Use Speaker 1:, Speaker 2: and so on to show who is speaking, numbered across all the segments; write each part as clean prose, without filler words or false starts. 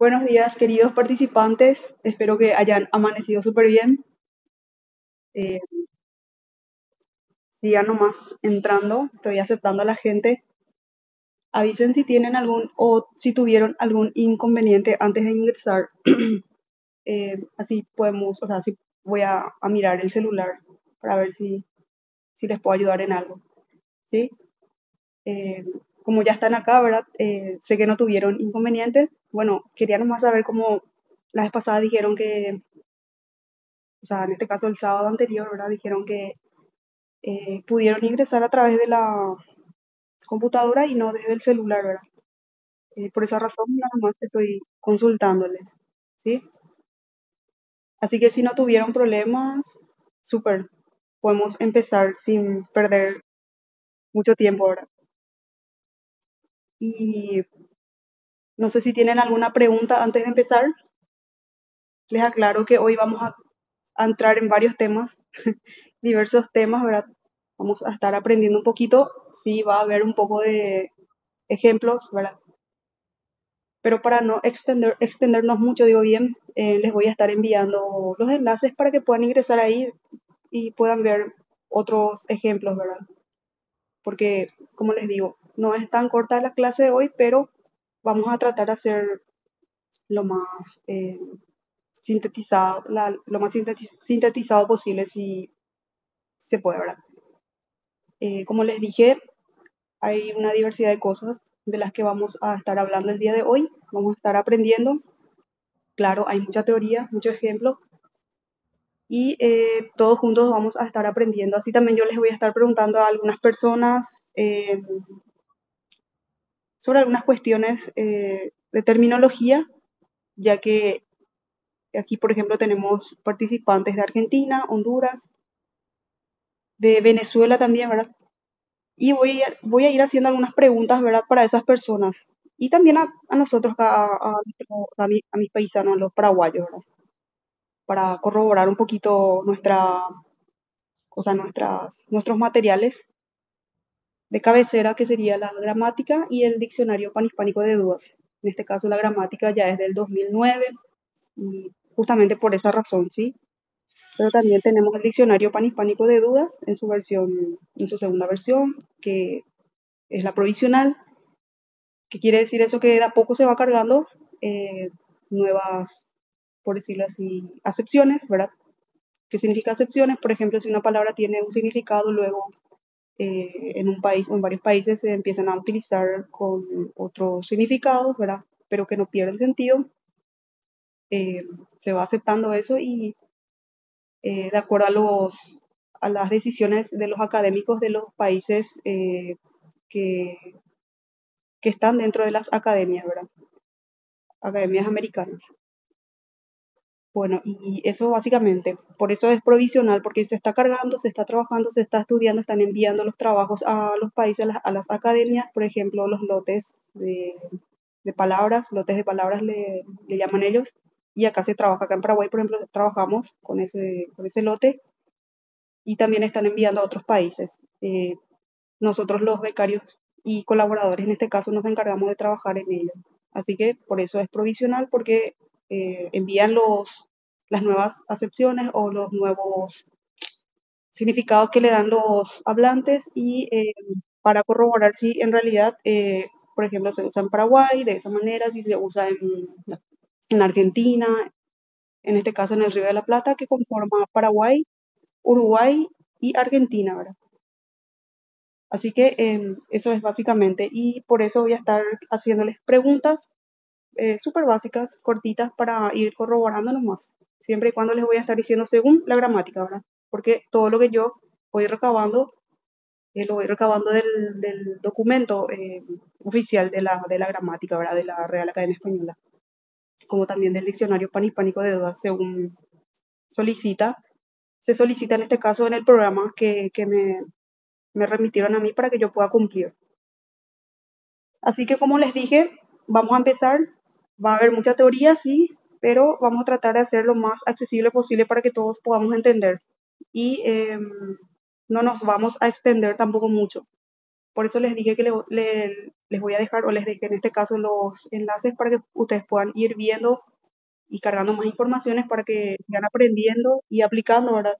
Speaker 1: Buenos días, queridos participantes. Espero que hayan amanecido súper bien. Eh, Sigan nomás entrando. Estoy aceptando a la gente. Avisen si tienen algún o si tuvieron algún inconveniente antes de ingresar. Así podemos, o sea, así voy a mirar el celular para ver si les puedo ayudar en algo. ¿Sí? Eh, Como ya están acá, ¿verdad? Sé que no tuvieron inconvenientes. Bueno, quería nomás saber cómo la vez pasada dijeron que, o sea, en este caso el sábado anterior, ¿verdad? Dijeron que pudieron ingresar a través de la computadora y no desde el celular, ¿verdad? Por esa razón nada más estoy consultándoles, ¿sí? Así que si no tuvieron problemas, súper, podemos empezar sin perder mucho tiempo, ¿verdad? Y no sé si tienen alguna pregunta antes de empezar. Les aclaro que hoy vamos a entrar en varios temas, diversos temas, ¿verdad? Vamos a estar aprendiendo un poquito, sí, va a haber un poco de ejemplos, ¿verdad? Pero para no extendernos mucho, digo bien, les voy a estar enviando los enlaces para que puedan ingresar ahí y puedan ver otros ejemplos, ¿verdad? Porque, como les digo, no es tan corta la clase de hoy, pero vamos a tratar de hacer lo más sintetizado, lo más sintetizado posible si se puede, ¿verdad? Como les dije, hay una diversidad de cosas de las que vamos a estar hablando el día de hoy. Vamos a estar aprendiendo. Claro, hay mucha teoría, muchos ejemplos, y todos juntos vamos a estar aprendiendo. Así también yo les voy a estar preguntando a algunas personas sobre algunas cuestiones de terminología, ya que aquí, por ejemplo, tenemos participantes de Argentina, Honduras, de Venezuela también, ¿verdad? Y voy a ir haciendo algunas preguntas, ¿verdad?, para esas personas. Y también a nosotros, a mis paisanos, a los paraguayos, ¿verdad? Para corroborar un poquito o sea, nuestros materiales de cabecera, que sería la gramática y el diccionario panhispánico de dudas. En este caso, la gramática ya es del 2009 y justamente por esa razón, ¿sí? Pero también tenemos el diccionario panhispánico de dudas en su segunda versión, que es la provisional, que quiere decir eso que de a poco se va cargando nuevas, por decirlo así, acepciones, ¿verdad? ¿Qué significa acepciones? Por ejemplo, si una palabra tiene un significado, luego en un país o en varios países se empiezan a utilizar con otros significados, ¿verdad? Pero que no pierde el sentido. eh, Se va aceptando eso y de acuerdo a las decisiones de los académicos de los países que, que están dentro de las academias, ¿verdad? Academias americanas. Bueno, y eso básicamente, por eso es provisional, porque se está cargando, se está trabajando, se está estudiando, están enviando los trabajos a los países, a las academias, por ejemplo, los lotes de palabras, lotes de palabras le llaman ellos, y acá se trabaja, acá en Paraguay, por ejemplo, trabajamos con ese lote, y también están enviando a otros países. Nosotros los becarios y colaboradores en este caso nos encargamos de trabajar en ello. Así que por eso es provisional, porque envían las nuevas acepciones o los nuevos significados que le dan los hablantes y para corroborar si en realidad, por ejemplo, se usa en Paraguay de esa manera, si se usa en Argentina, en este caso en el Río de la Plata, que conforma Paraguay, Uruguay y Argentina, ¿verdad? Así que eso es básicamente, y por eso voy a estar haciéndoles preguntas súper básicas, cortitas, para ir corroborando nomás, siempre y cuando les voy a estar diciendo según la gramática, ¿verdad? Porque todo lo que yo voy recabando, lo voy recabando del documento oficial de la gramática, ¿verdad? De la Real Academia Española, como también del diccionario panhispánico de dudas, según solicita, se solicita en este caso en el programa que me remitieron a mí para que yo pueda cumplir. Así que como les dije, vamos a empezar. Va a haber mucha teoría, sí, pero vamos a tratar de hacer lo más accesible posible para que todos podamos entender. Y no nos vamos a extender tampoco mucho. Por eso les dije que les voy a dejar o les dejé en este caso los enlaces para que ustedes puedan ir viendo y cargando más informaciones para que sigan aprendiendo y aplicando, ¿verdad?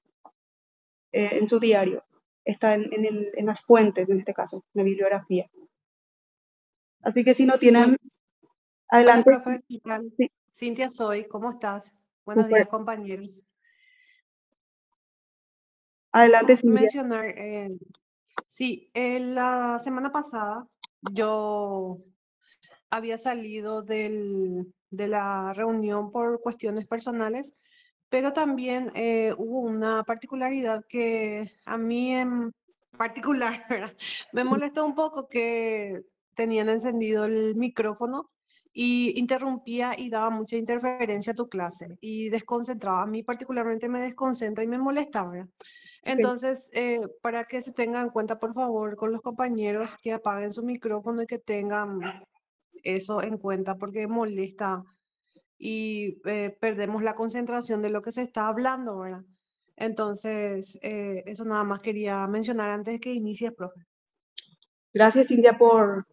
Speaker 1: En su diario. Está en las fuentes, en este caso, en la bibliografía. Así que si no
Speaker 2: Bueno,
Speaker 1: tienen,
Speaker 2: hola,
Speaker 1: adelante,
Speaker 2: profe, ¿qué tal?
Speaker 1: sí,
Speaker 2: Cintia soy, ¿cómo estás? Buenos
Speaker 1: súper.
Speaker 2: días, compañeros.
Speaker 1: Adelante,
Speaker 2: Vamos a
Speaker 1: Cintia.
Speaker 2: mencionar, sí, la semana pasada yo había salido de la reunión por cuestiones personales, pero también hubo una particularidad que a mí en particular, ¿verdad? Me molestó un poco que tenían encendido el micrófono y interrumpía y daba mucha interferencia a tu clase y desconcentraba. A mí particularmente me desconcentra y me molestaba, ¿verdad?
Speaker 1: Ok,
Speaker 2: Entonces, para que se tengan en cuenta, por favor, con los compañeros que apaguen su micrófono y que tengan eso en cuenta porque molesta y perdemos la concentración de lo que se está hablando, ¿verdad? Entonces, eso nada más quería mencionar antes de que inicies, profe.
Speaker 1: gracias, Cintia, por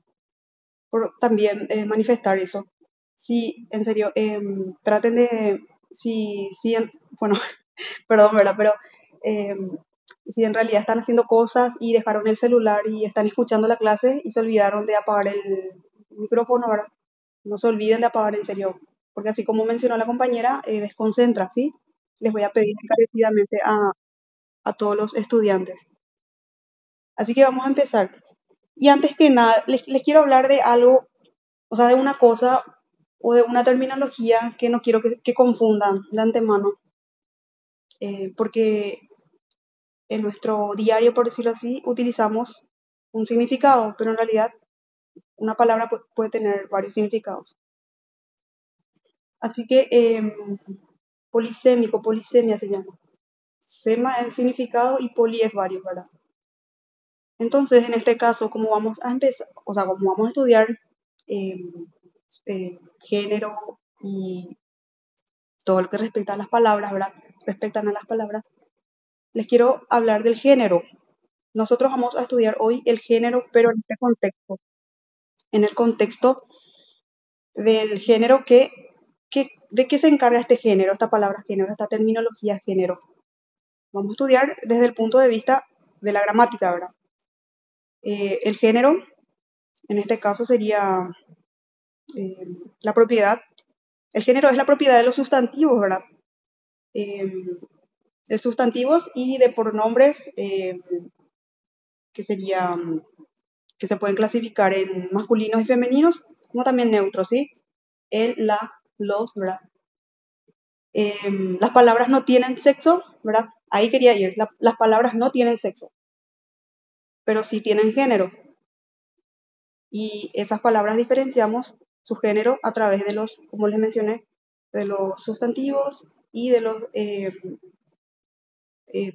Speaker 1: también manifestar eso. Sí, en serio, traten de, bueno, perdón, ¿verdad? Pero si en realidad están haciendo cosas y dejaron el celular y están escuchando la clase y se olvidaron de apagar el micrófono, ¿verdad? No se olviden de apagar en serio, porque así como mencionó la compañera, desconcentra, ¿sí? Les voy a pedir encarecidamente a todos los estudiantes. Así que vamos a empezar. Y antes que nada, les quiero hablar de algo, o sea, de una cosa o de una terminología que no quiero que confundan de antemano, porque en nuestro diario, por decirlo así, utilizamos un significado, pero en realidad una palabra puede tener varios significados. Así que polisémico, polisemia se llama. Sema es significado y poli es varios, ¿verdad? Entonces, en este caso, como vamos a empezar, o sea, como vamos a estudiar eh, género y todo lo que respecta a las palabras, ¿verdad? Respectan a las palabras, les quiero hablar del género. Nosotros vamos a estudiar hoy el género, pero en este contexto, en el contexto del género ¿de qué se encarga este género, esta palabra género, esta terminología género? Vamos a estudiar desde el punto de vista de la gramática, ¿verdad? El género, en este caso, sería eh, la propiedad. El género es la propiedad de los sustantivos, ¿verdad? Eh, de sustantivos y de pronombres que serían, que se pueden clasificar en masculinos y femeninos, como también neutros, ¿sí? El, la, los, ¿verdad? Las palabras no tienen sexo, ¿verdad? Ahí quería ir. Las palabras no tienen sexo, pero sí tienen género. Y esas palabras diferenciamos su género a través de los, como les mencioné, de los sustantivos y de los,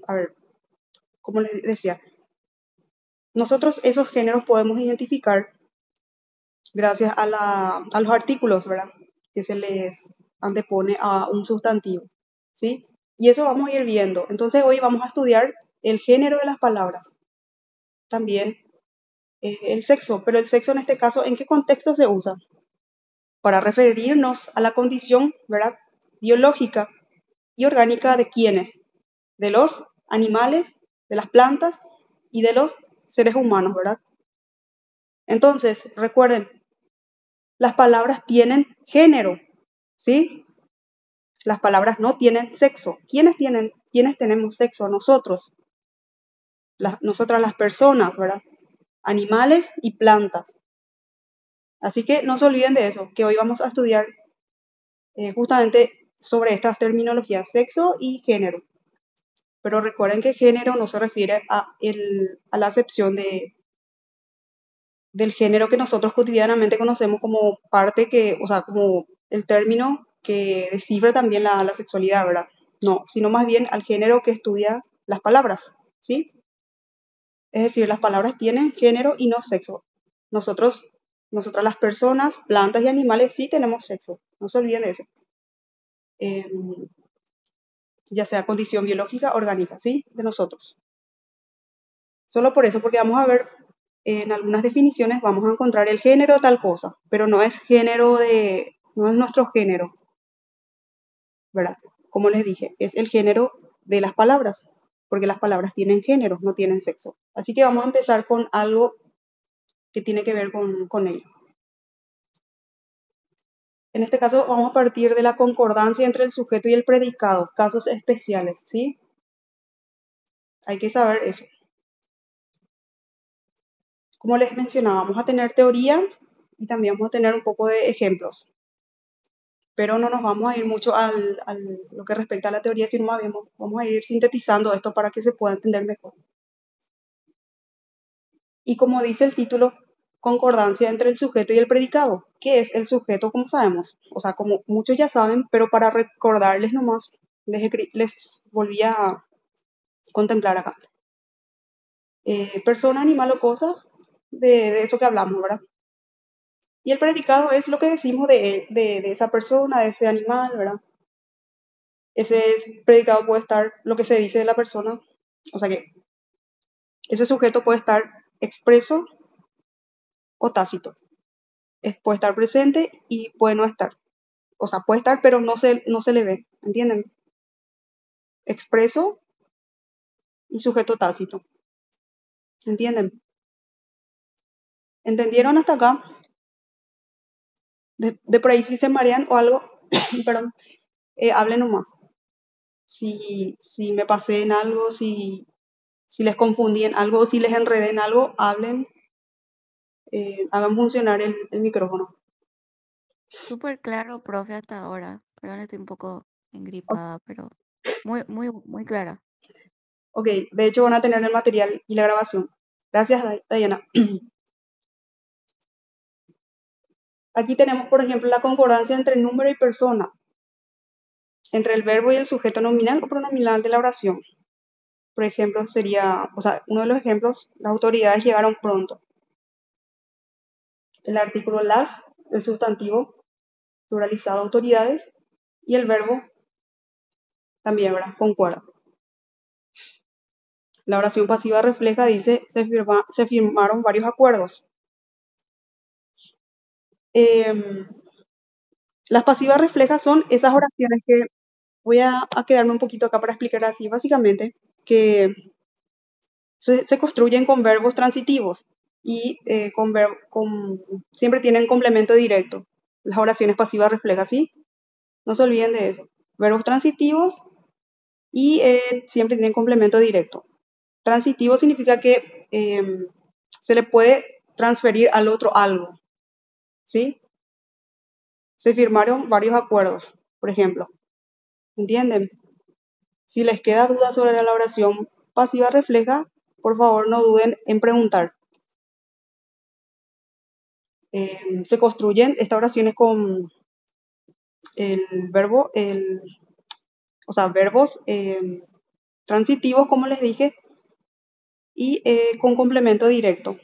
Speaker 1: a ver, como les decía, nosotros esos géneros podemos identificar gracias a los artículos, ¿verdad? Que se les antepone a un sustantivo, ¿sí? Y eso vamos a ir viendo. Entonces hoy vamos a estudiar el género de las palabras, también el sexo, pero el sexo en este caso, ¿en qué contexto se usa? Para referirnos a la condición, ¿verdad? Biológica y orgánica de quiénes, de los animales, de las plantas y de los seres humanos, ¿verdad? Entonces, recuerden, las palabras tienen género, ¿sí? Las palabras no tienen sexo. ¿Quiénes tenemos sexo? Nosotros, nosotras las personas, ¿verdad? Animales y plantas. Así que no se olviden de eso, que hoy vamos a estudiar justamente sobre estas terminologías, sexo y género. Pero recuerden que género no se refiere a la acepción del género que nosotros cotidianamente conocemos como parte que, o sea, como el término que descifra también la sexualidad, ¿verdad? No, sino más bien al género que estudia las palabras, ¿sí? Es decir, las palabras tienen género y no sexo. Nosotros, nosotras las personas, plantas y animales sí tenemos sexo, no se olviden de eso. Eh, ya sea condición biológica, orgánica, ¿sí? De nosotros. Solo por eso, porque vamos a ver en algunas definiciones vamos a encontrar el género tal cosa, pero no es no es nuestro género, ¿verdad? Como les dije, es el género de las palabras, porque las palabras tienen género, no tienen sexo. Así que vamos a empezar con algo que tiene que ver con ello. En este caso vamos a partir de la concordancia entre el sujeto y el predicado, casos especiales, ¿sí? Hay que saber eso. Como les mencionaba, vamos a tener teoría y también vamos a tener un poco de ejemplos. Pero no nos vamos a ir mucho a lo que respecta a la teoría, sino más bien vamos a ir sintetizando esto para que se pueda entender mejor. Y como dice el título, concordancia entre el sujeto y el predicado. ¿Qué es el sujeto? Como sabemos, o sea, como muchos ya saben, pero para recordarles nomás, les volví a contemplar acá. Persona, animal o cosa, de eso que hablamos, ¿verdad? Y el predicado es lo que decimos de esa persona, de ese animal, ¿verdad? Ese predicado puede estar lo que se dice de la persona, o sea que ese sujeto puede estar expreso o tácito. Puede estar presente y puede no estar. O sea, puede estar, pero no se le ve, ¿entienden? Expreso y sujeto tácito, ¿entienden? ¿Entendieron hasta acá? De por ahí si se marean o algo, perdón, hablen nomás. Si me pasé en algo, si les confundí en algo o si les enredé en algo, hablen, hagan funcionar el micrófono.
Speaker 3: Súper claro, profe, hasta ahora. Perdón, estoy un poco engripada, pero muy, muy, muy clara.
Speaker 1: Ok, de hecho van a tener el material y la grabación. Gracias, Diana. Aquí tenemos, por ejemplo, la concordancia entre número y persona, entre el verbo y el sujeto nominal o pronominal de la oración. Por ejemplo, sería, o sea, uno de los ejemplos, las autoridades llegaron pronto. El artículo las, el sustantivo pluralizado autoridades, y el verbo también, ¿verdad? Concuerda. La oración pasiva refleja, dice, se firmaron varios acuerdos. Las pasivas reflejas son esas oraciones que voy a quedarme un poquito acá para explicar así, básicamente, que se construyen con verbos transitivos y siempre tienen complemento directo. Las oraciones pasivas reflejas, ¿sí? No se olviden de eso. Verbos transitivos y siempre tienen complemento directo. Transitivo significa que se le puede transferir al otro algo, ¿sí? Se firmaron varios acuerdos, por ejemplo. ¿Entienden? Si les queda duda sobre la oración pasiva refleja, por favor no duden en preguntar. Se construyen estas oraciones con el verbo, o sea, verbos transitivos, como les dije, y con complemento directo.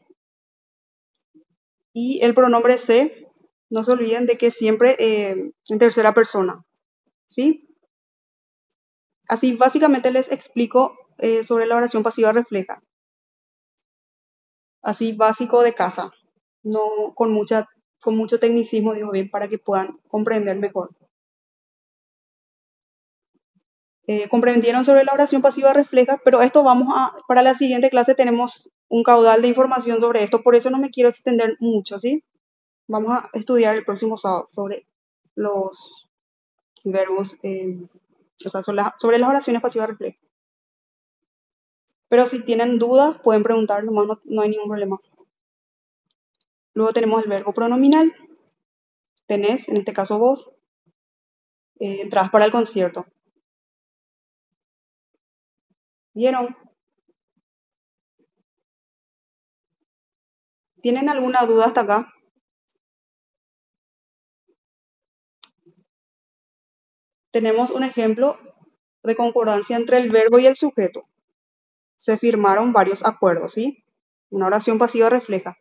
Speaker 1: Y el pronombre se, no se olviden de que siempre en tercera persona, ¿sí? Así básicamente les explico sobre la oración pasiva refleja. Así básico de casa, no con mucho tecnicismo, digo bien, para que puedan comprender mejor. Comprendieron sobre la oración pasiva refleja, pero esto para la siguiente clase tenemos un caudal de información sobre esto, por eso no me quiero extender mucho, ¿sí? Vamos a estudiar el próximo sábado sobre los verbos, o sea, sobre las oraciones pasivas refleja. Pero si tienen dudas, pueden preguntar, nomás no hay ningún problema. Luego tenemos el verbo pronominal. Tenés, en este caso vos, entradas para el concierto. ¿Vieron? ¿Tienen alguna duda hasta acá? Tenemos un ejemplo de concordancia entre el verbo y el sujeto. Se firmaron varios acuerdos, ¿sí? Una oración pasiva refleja.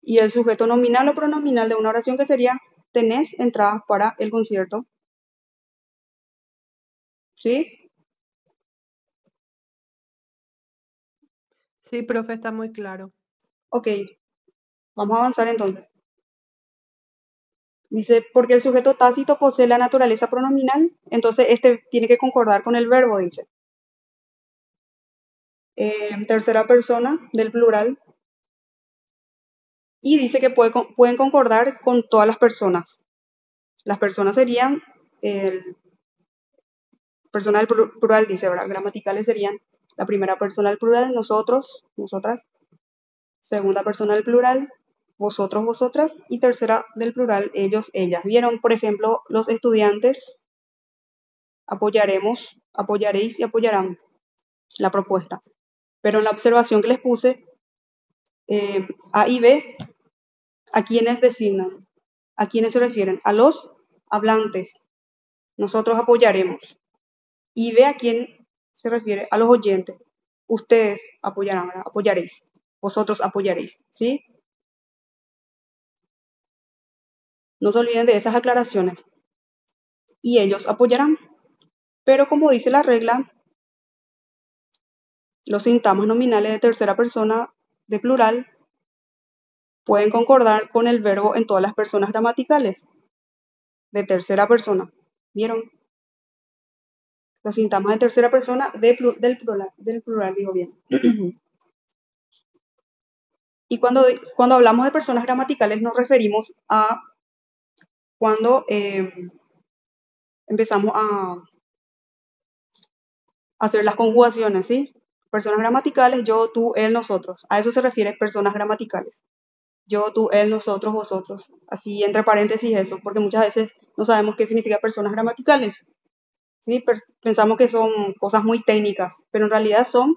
Speaker 1: Y el sujeto nominal o pronominal de una oración que sería, tenés entradas para el concierto. ¿Sí?
Speaker 2: Sí, profe, está muy claro.
Speaker 1: Ok, vamos a avanzar entonces. Dice, porque el sujeto tácito posee la naturaleza pronominal, entonces este tiene que concordar con el verbo, dice. Tercera persona del plural. Y dice que pueden concordar con todas las personas. Las personas serían, el persona del plural dice, ¿verdad? Gramaticales serían la primera persona del plural, nosotros, nosotras. Segunda persona del plural, vosotros, vosotras. Y tercera del plural, ellos, ellas. ¿Vieron? Por ejemplo, los estudiantes, apoyaremos, apoyaréis y apoyarán la propuesta. Pero en la observación que les puse, A y B, ¿a quiénes designan? ¿A quiénes se refieren? A los hablantes. Nosotros apoyaremos. Y B, ¿a quién se refiere? A los oyentes. Ustedes apoyarán, ¿verdad? Apoyaréis. Vosotros apoyaréis. ¿Sí? No se olviden de esas aclaraciones. Y ellos apoyarán. Pero como dice la regla, los sintagmas nominales de tercera persona de plural pueden concordar con el verbo en todas las personas gramaticales de tercera persona. ¿Vieron? Los sintagmas de tercera persona del plural, digo bien. Y cuando hablamos de personas gramaticales nos referimos a cuando empezamos a hacer las conjugaciones, ¿sí? Personas gramaticales, yo, tú, él, nosotros. A eso se refiere personas gramaticales. Yo, tú, él, nosotros, vosotros. Así entre paréntesis eso, porque muchas veces no sabemos qué significa personas gramaticales. ¿Sí? Pensamos que son cosas muy técnicas, pero en realidad son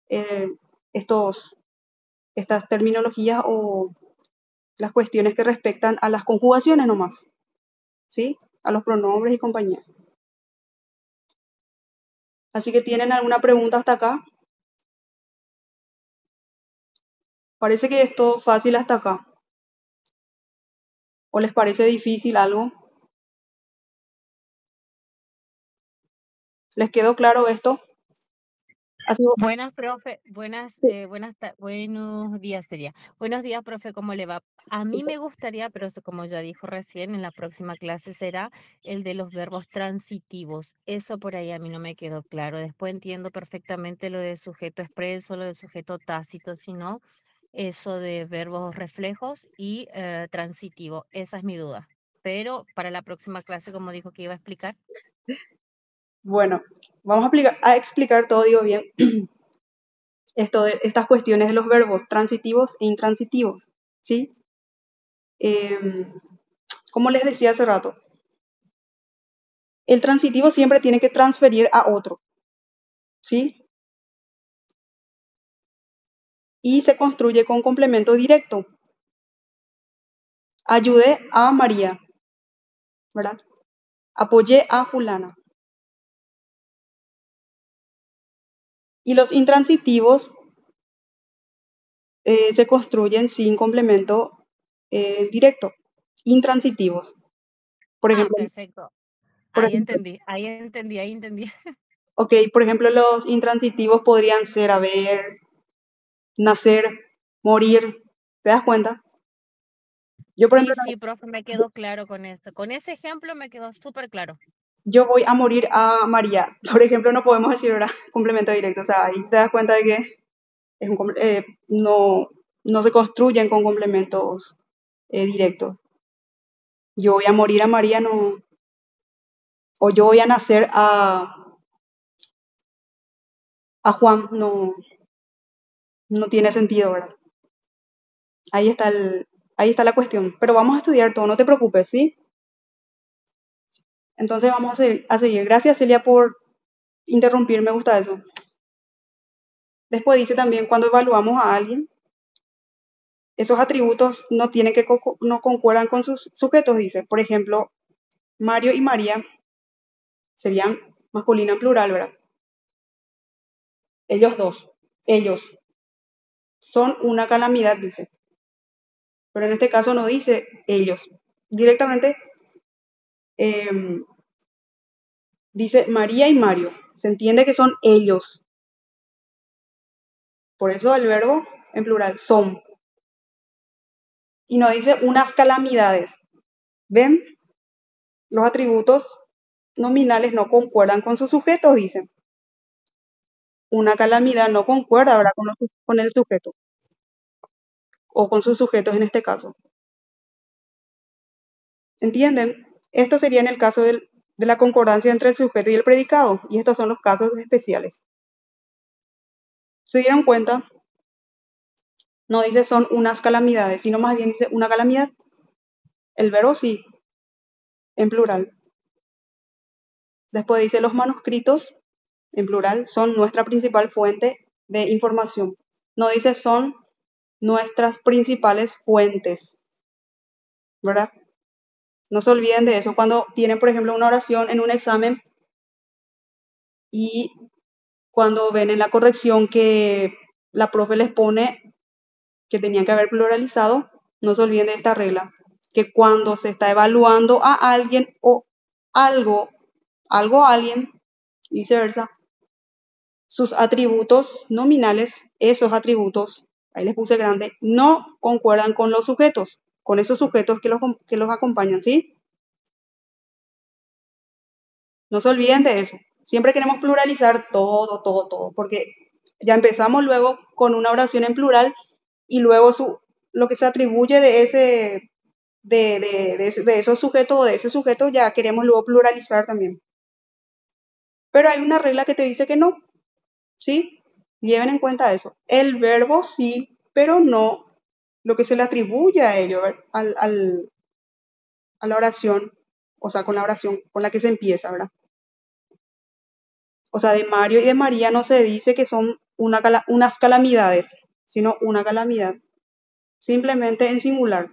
Speaker 1: eh, estas terminologías o las cuestiones que respectan a las conjugaciones nomás, ¿sí? A los pronombres y compañía. Así que ¿tienen alguna pregunta hasta acá? Parece que es todo fácil hasta acá. ¿O les parece difícil algo? ¿Les quedó claro esto? Así,
Speaker 3: Buenas, profe.
Speaker 1: sí.
Speaker 3: Buenos días sería. Buenos días, profe, ¿cómo le va? A mí me gustaría, pero eso como ya dijo recién, en la próxima clase será el de los verbos transitivos. Eso por ahí a mí no me quedó claro. Después entiendo perfectamente lo de sujeto expreso, lo de sujeto tácito, sino eso de verbos reflejos y transitivo. Esa es mi duda. Pero para la próxima clase, como dijo que iba a explicar.
Speaker 1: Bueno, vamos a explicar todo, digo bien, estas cuestiones de los verbos transitivos e intransitivos, ¿sí? Como les decía hace rato, el transitivo siempre tiene que transferir a otro, ¿sí? Y se construye con complemento directo. Ayudé a María, ¿verdad? Apoyé a fulana. Y los intransitivos se construyen sin complemento directo, intransitivos. Por
Speaker 3: Ah,
Speaker 1: ejemplo,
Speaker 3: perfecto.
Speaker 1: por
Speaker 3: Ahí
Speaker 1: ejemplo,
Speaker 3: entendí, ahí entendí, ahí entendí.
Speaker 1: ok, por ejemplo, los intransitivos podrían ser haber, nacer, morir. ¿Te das cuenta? Yo, por ejemplo,
Speaker 3: Sí, sí, profe, me quedó claro con esto. Con ese ejemplo me quedó súper claro.
Speaker 1: yo voy a morir a María. Por ejemplo, no podemos decir ahora complemento directo. O sea, ahí te das cuenta de que no se construyen con complementos directos. Yo voy a morir a María, no. O yo voy a nacer a Juan, no, no tiene sentido, ¿verdad? Ahí está ahí está la cuestión. Pero vamos a estudiar todo, no te preocupes, ¿sí? Entonces vamos a seguir. Gracias, Celia, por interrumpir, me gusta eso. Después dice también, cuando evaluamos a alguien, esos atributos no tienen que no concuerdan con sus sujetos, dice. Por ejemplo, Mario y María serían masculino en plural, ¿verdad? Ellos dos, ellos son una calamidad, dice. Pero en este caso no dice ellos. Directamente dice María y Mario. Se entiende que son ellos. Por eso el verbo en plural, son. y nos dice unas calamidades. ¿Ven? Los atributos nominales no concuerdan con sus sujetos, dicen. Una calamidad no concuerda, ¿verdad? Con el sujeto, o con sus sujetos en este caso. ¿Entienden? Esto sería en el caso de la concordancia entre el sujeto y el predicado, y estos son los casos especiales. ¿Se dieron cuenta? No dice son unas calamidades, sino más bien dice una calamidad. El verbo sí, en plural. Después dice los manuscritos, en plural, son nuestra principal fuente de información. No dice son nuestras principales fuentes, ¿verdad? No se olviden de eso. Cuando tienen, por ejemplo, una oración en un examen y cuando ven en la corrección que la profe les pone que tenían que haber pluralizado, no se olviden de esta regla, que cuando se está evaluando a alguien o algo a alguien, y viceversa, sus atributos nominales, esos atributos, ahí les puse grande, no concuerdan con los sujetos, con esos sujetos que los acompañan, ¿sí? No se olviden de eso. Siempre queremos pluralizar todo, porque ya empezamos luego con una oración en plural y luego lo que se atribuye de esos sujetos o de ese sujeto ya queremos luego pluralizar también. Pero hay una regla que te dice que no, ¿sí? Lleven en cuenta eso. El verbo sí, pero no lo que se le atribuye a ello, a la oración, o sea, con la oración con la que se empieza, ¿verdad? O sea, de Mario y de María no se dice que son unas calamidades, sino una calamidad, simplemente en singular.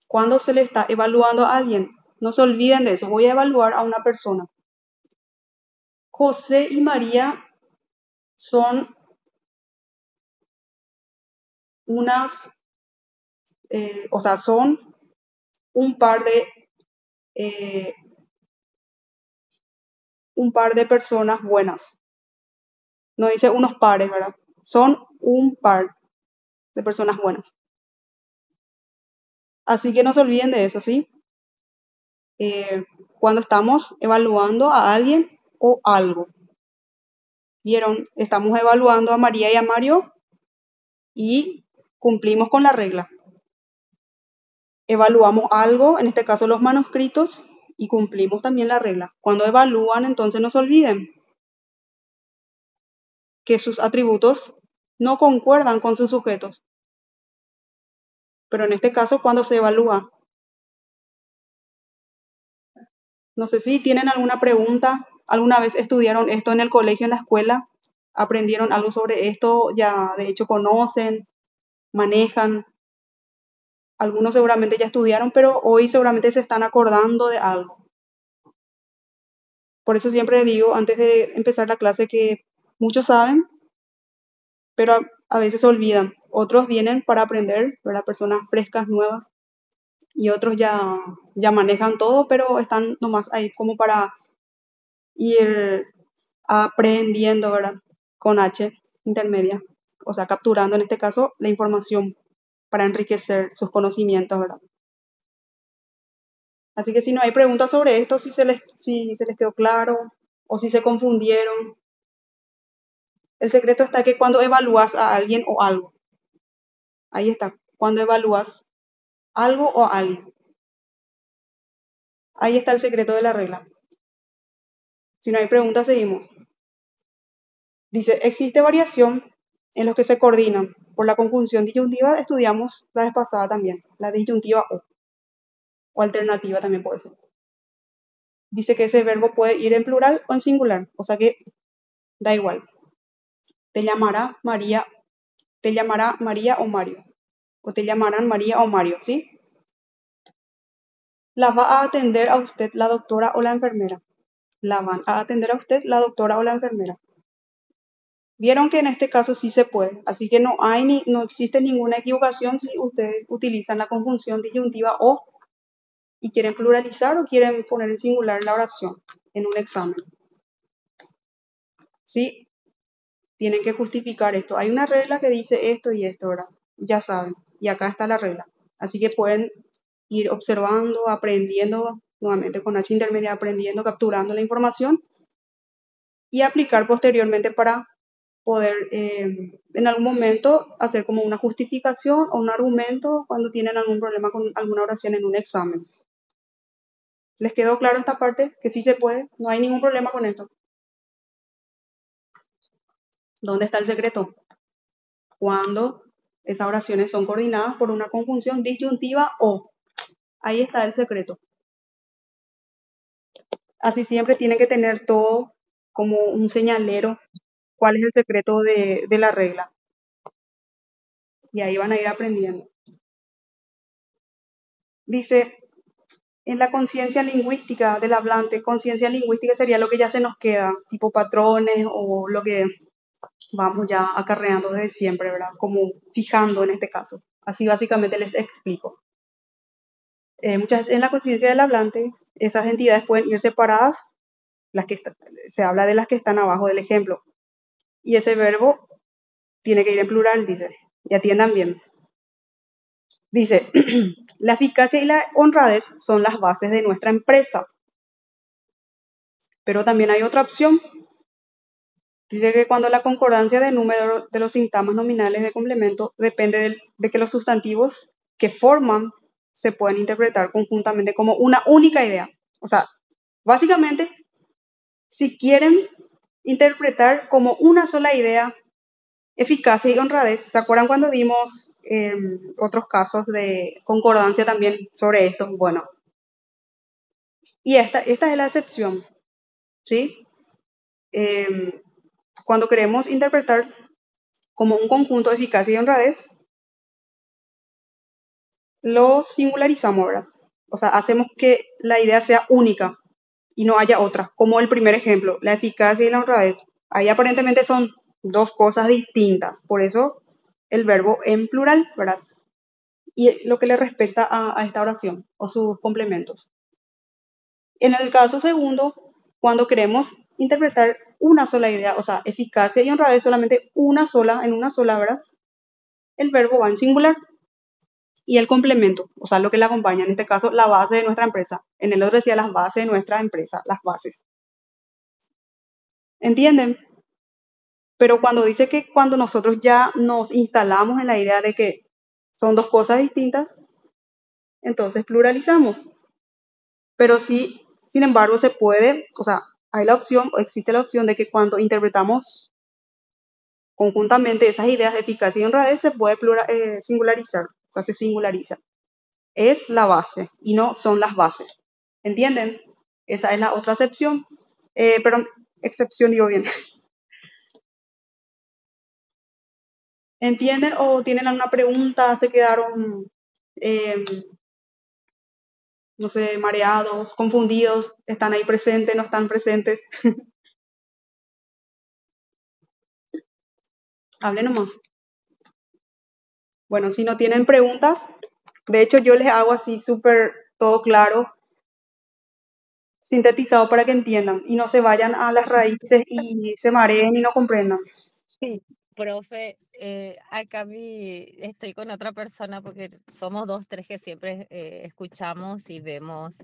Speaker 1: Cuando se le está evaluando a alguien, no se olviden de eso, voy a evaluar a una persona. José y María son son un par eh, de personas buenas. No dice unos pares, ¿verdad? Son un par de personas buenas. Así que no se olviden de eso, ¿sí? Cuando estamos evaluando a alguien o algo. ¿Vieron? Estamos evaluando a María y a Mario y cumplimos con la regla. Evaluamos algo, en este caso los manuscritos, y cumplimos también la regla. Cuando evalúan, entonces no se olviden que sus atributos no concuerdan con sus sujetos. Pero en este caso, cuando se evalúa. No sé si tienen alguna pregunta. ¿Alguna vez estudiaron esto en el colegio, en la escuela? ¿Aprendieron algo sobre esto? ¿Ya de hecho conocen, manejan? Algunos seguramente ya estudiaron, pero hoy seguramente se están acordando de algo. Por eso siempre digo antes de empezar la clase que muchos saben, pero a veces se olvidan. Otros vienen para aprender, ¿verdad? Personas frescas, nuevas, y otros ya manejan todo, pero están nomás ahí como para ir aprendiendo, ¿verdad? Con H intermedia, o sea, capturando en este caso la información para enriquecer sus conocimientos, ¿verdad? Así que si no hay preguntas sobre esto, si se les quedó claro o si se confundieron, el secreto está que cuando evalúas a alguien o algo, ahí está, cuando evalúas algo o a alguien, ahí está el secreto de la regla. Si no hay preguntas, seguimos. Dice, existe variación en los que se coordinan. Por la conjunción disyuntiva estudiamos la vez pasada también, la disyuntiva o alternativa también puede ser. Dice que ese verbo puede ir en plural o en singular, o sea que da igual. Te llamará María o Mario, o te llamarán María o Mario, ¿sí? La va a atender a usted la doctora o la enfermera. La van a atender a usted la doctora o la enfermera. Vieron que en este caso sí se puede, así que no existe ninguna equivocación si ustedes utilizan la conjunción disyuntiva o y quieren pluralizar o quieren poner en singular la oración en un examen. ¿Sí? Tienen que justificar esto. Hay una regla que dice esto y esto, ¿verdad? Ya saben. y acá está la regla. Así que pueden ir observando, aprendiendo, nuevamente con H intermedia, aprendiendo, capturando la información y aplicar posteriormente para poder en algún momento hacer como una justificación o un argumento cuando tienen algún problema con alguna oración en un examen. ¿Les quedó claro esta parte? Que sí se puede, no hay ningún problema con esto. ¿Dónde está el secreto? Cuando esas oraciones son coordinadas por una conjunción disyuntiva o. Ahí está el secreto. Así siempre tienen que tener todo como un señalero, cuál es el secreto de la regla. Y ahí van a ir aprendiendo. Dice, en la conciencia lingüística del hablante, conciencia lingüística sería lo que ya se nos queda, tipo patrones o lo que vamos ya acarreando desde siempre, ¿verdad? Como fijando en este caso. Así básicamente les explico. Muchas veces en la conciencia del hablante, esas entidades pueden ir separadas, se habla de las que están abajo del ejemplo. Y ese verbo tiene que ir en plural, dice. Y atiendan bien. Dice, la eficacia y la honradez son las bases de nuestra empresa. Pero también hay otra opción. Dice que cuando la concordancia de número de los sintagmas nominales de complemento depende de que los sustantivos que forman se pueden interpretar conjuntamente como una única idea. O sea, básicamente, si quieren interpretar como una sola idea, eficacia y honradez, ¿se acuerdan cuando dimos otros casos de concordancia también sobre esto? Bueno, y esta es la excepción, ¿sí? Cuando queremos interpretar como un conjunto de eficacia y honradez, lo singularizamos, ¿verdad? O sea, hacemos que la idea sea única y no haya otra, como el primer ejemplo, la eficacia y la honradez. Ahí aparentemente son dos cosas distintas, por eso el verbo en plural, ¿verdad? Y lo que le respecta a esta oración o sus complementos. En el caso segundo, cuando queremos interpretar una sola idea, o sea, eficacia y honradez solamente una sola, en una sola, ¿verdad? El verbo va en singular. Y el complemento, o sea, lo que le acompaña, en este caso, la base de nuestra empresa. En el otro decía las bases de nuestra empresa, las bases. ¿Entienden? Pero cuando dice que cuando nosotros ya nos instalamos en la idea de que son dos cosas distintas, entonces pluralizamos. Pero sí, sin embargo, se puede, o sea, hay la opción, o existe la opción de que cuando interpretamos conjuntamente esas ideas de eficacia y honradez, se puede singularizar, o sea, se singulariza. Es la base y no son las bases. ¿Entienden? Esa es la otra excepción. Pero excepción digo bien. ¿Entienden o tienen alguna pregunta? ¿Se quedaron, eh, no sé, mareados, confundidos? ¿Están ahí presentes? ¿No están presentes? Hablen nomás. Bueno, si no tienen preguntas, de hecho yo les hago así súper todo claro, sintetizado para que entiendan y no se vayan a las raíces y se mareen y no comprendan.
Speaker 3: Sí, profe, acá estoy con otra persona porque somos dos, tres que siempre escuchamos y vemos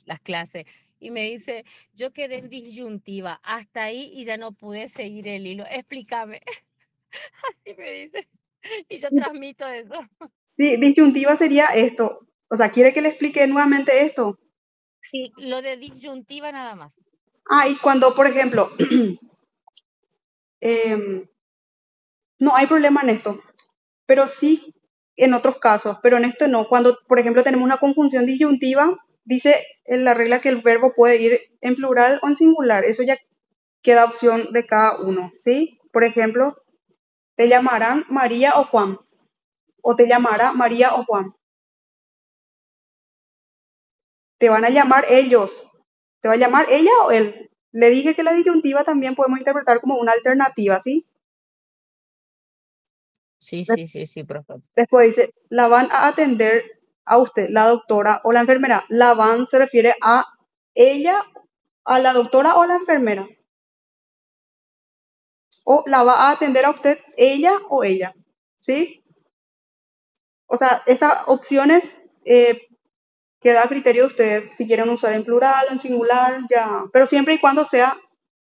Speaker 3: las clases. Y me dice, yo quedé en disyuntiva hasta ahí y ya no pude seguir el hilo. Explícame. Así me dice. Y yo transmito eso.
Speaker 1: Sí, disyuntiva sería esto. O sea, ¿quiere que le explique nuevamente esto?
Speaker 3: Sí, lo de disyuntiva nada más.
Speaker 1: Ah, y cuando, por ejemplo, no hay problema en esto, pero sí en otros casos, pero en esto no. Cuando, por ejemplo, tenemos una conjunción disyuntiva, dice en la regla que el verbo puede ir en plural o en singular. Eso ya queda opción de cada uno, ¿sí? Por ejemplo, te llamarán María o Juan, o te llamará María o Juan. Te van a llamar ellos. ¿Te va a llamar ella o él? Le dije que la disyuntiva también podemos interpretar como una alternativa, ¿sí?
Speaker 3: Sí,
Speaker 1: Des-
Speaker 3: sí, sí, sí, profe.
Speaker 1: Después dice, la van a atender a usted, la doctora o la enfermera. La van se refiere a ella, a la doctora o a la enfermera. O la va a atender a usted, ella o ella, ¿sí? O sea, estas opciones queda a criterio de ustedes si quieren usar en plural o en singular, ya. Pero siempre y cuando sea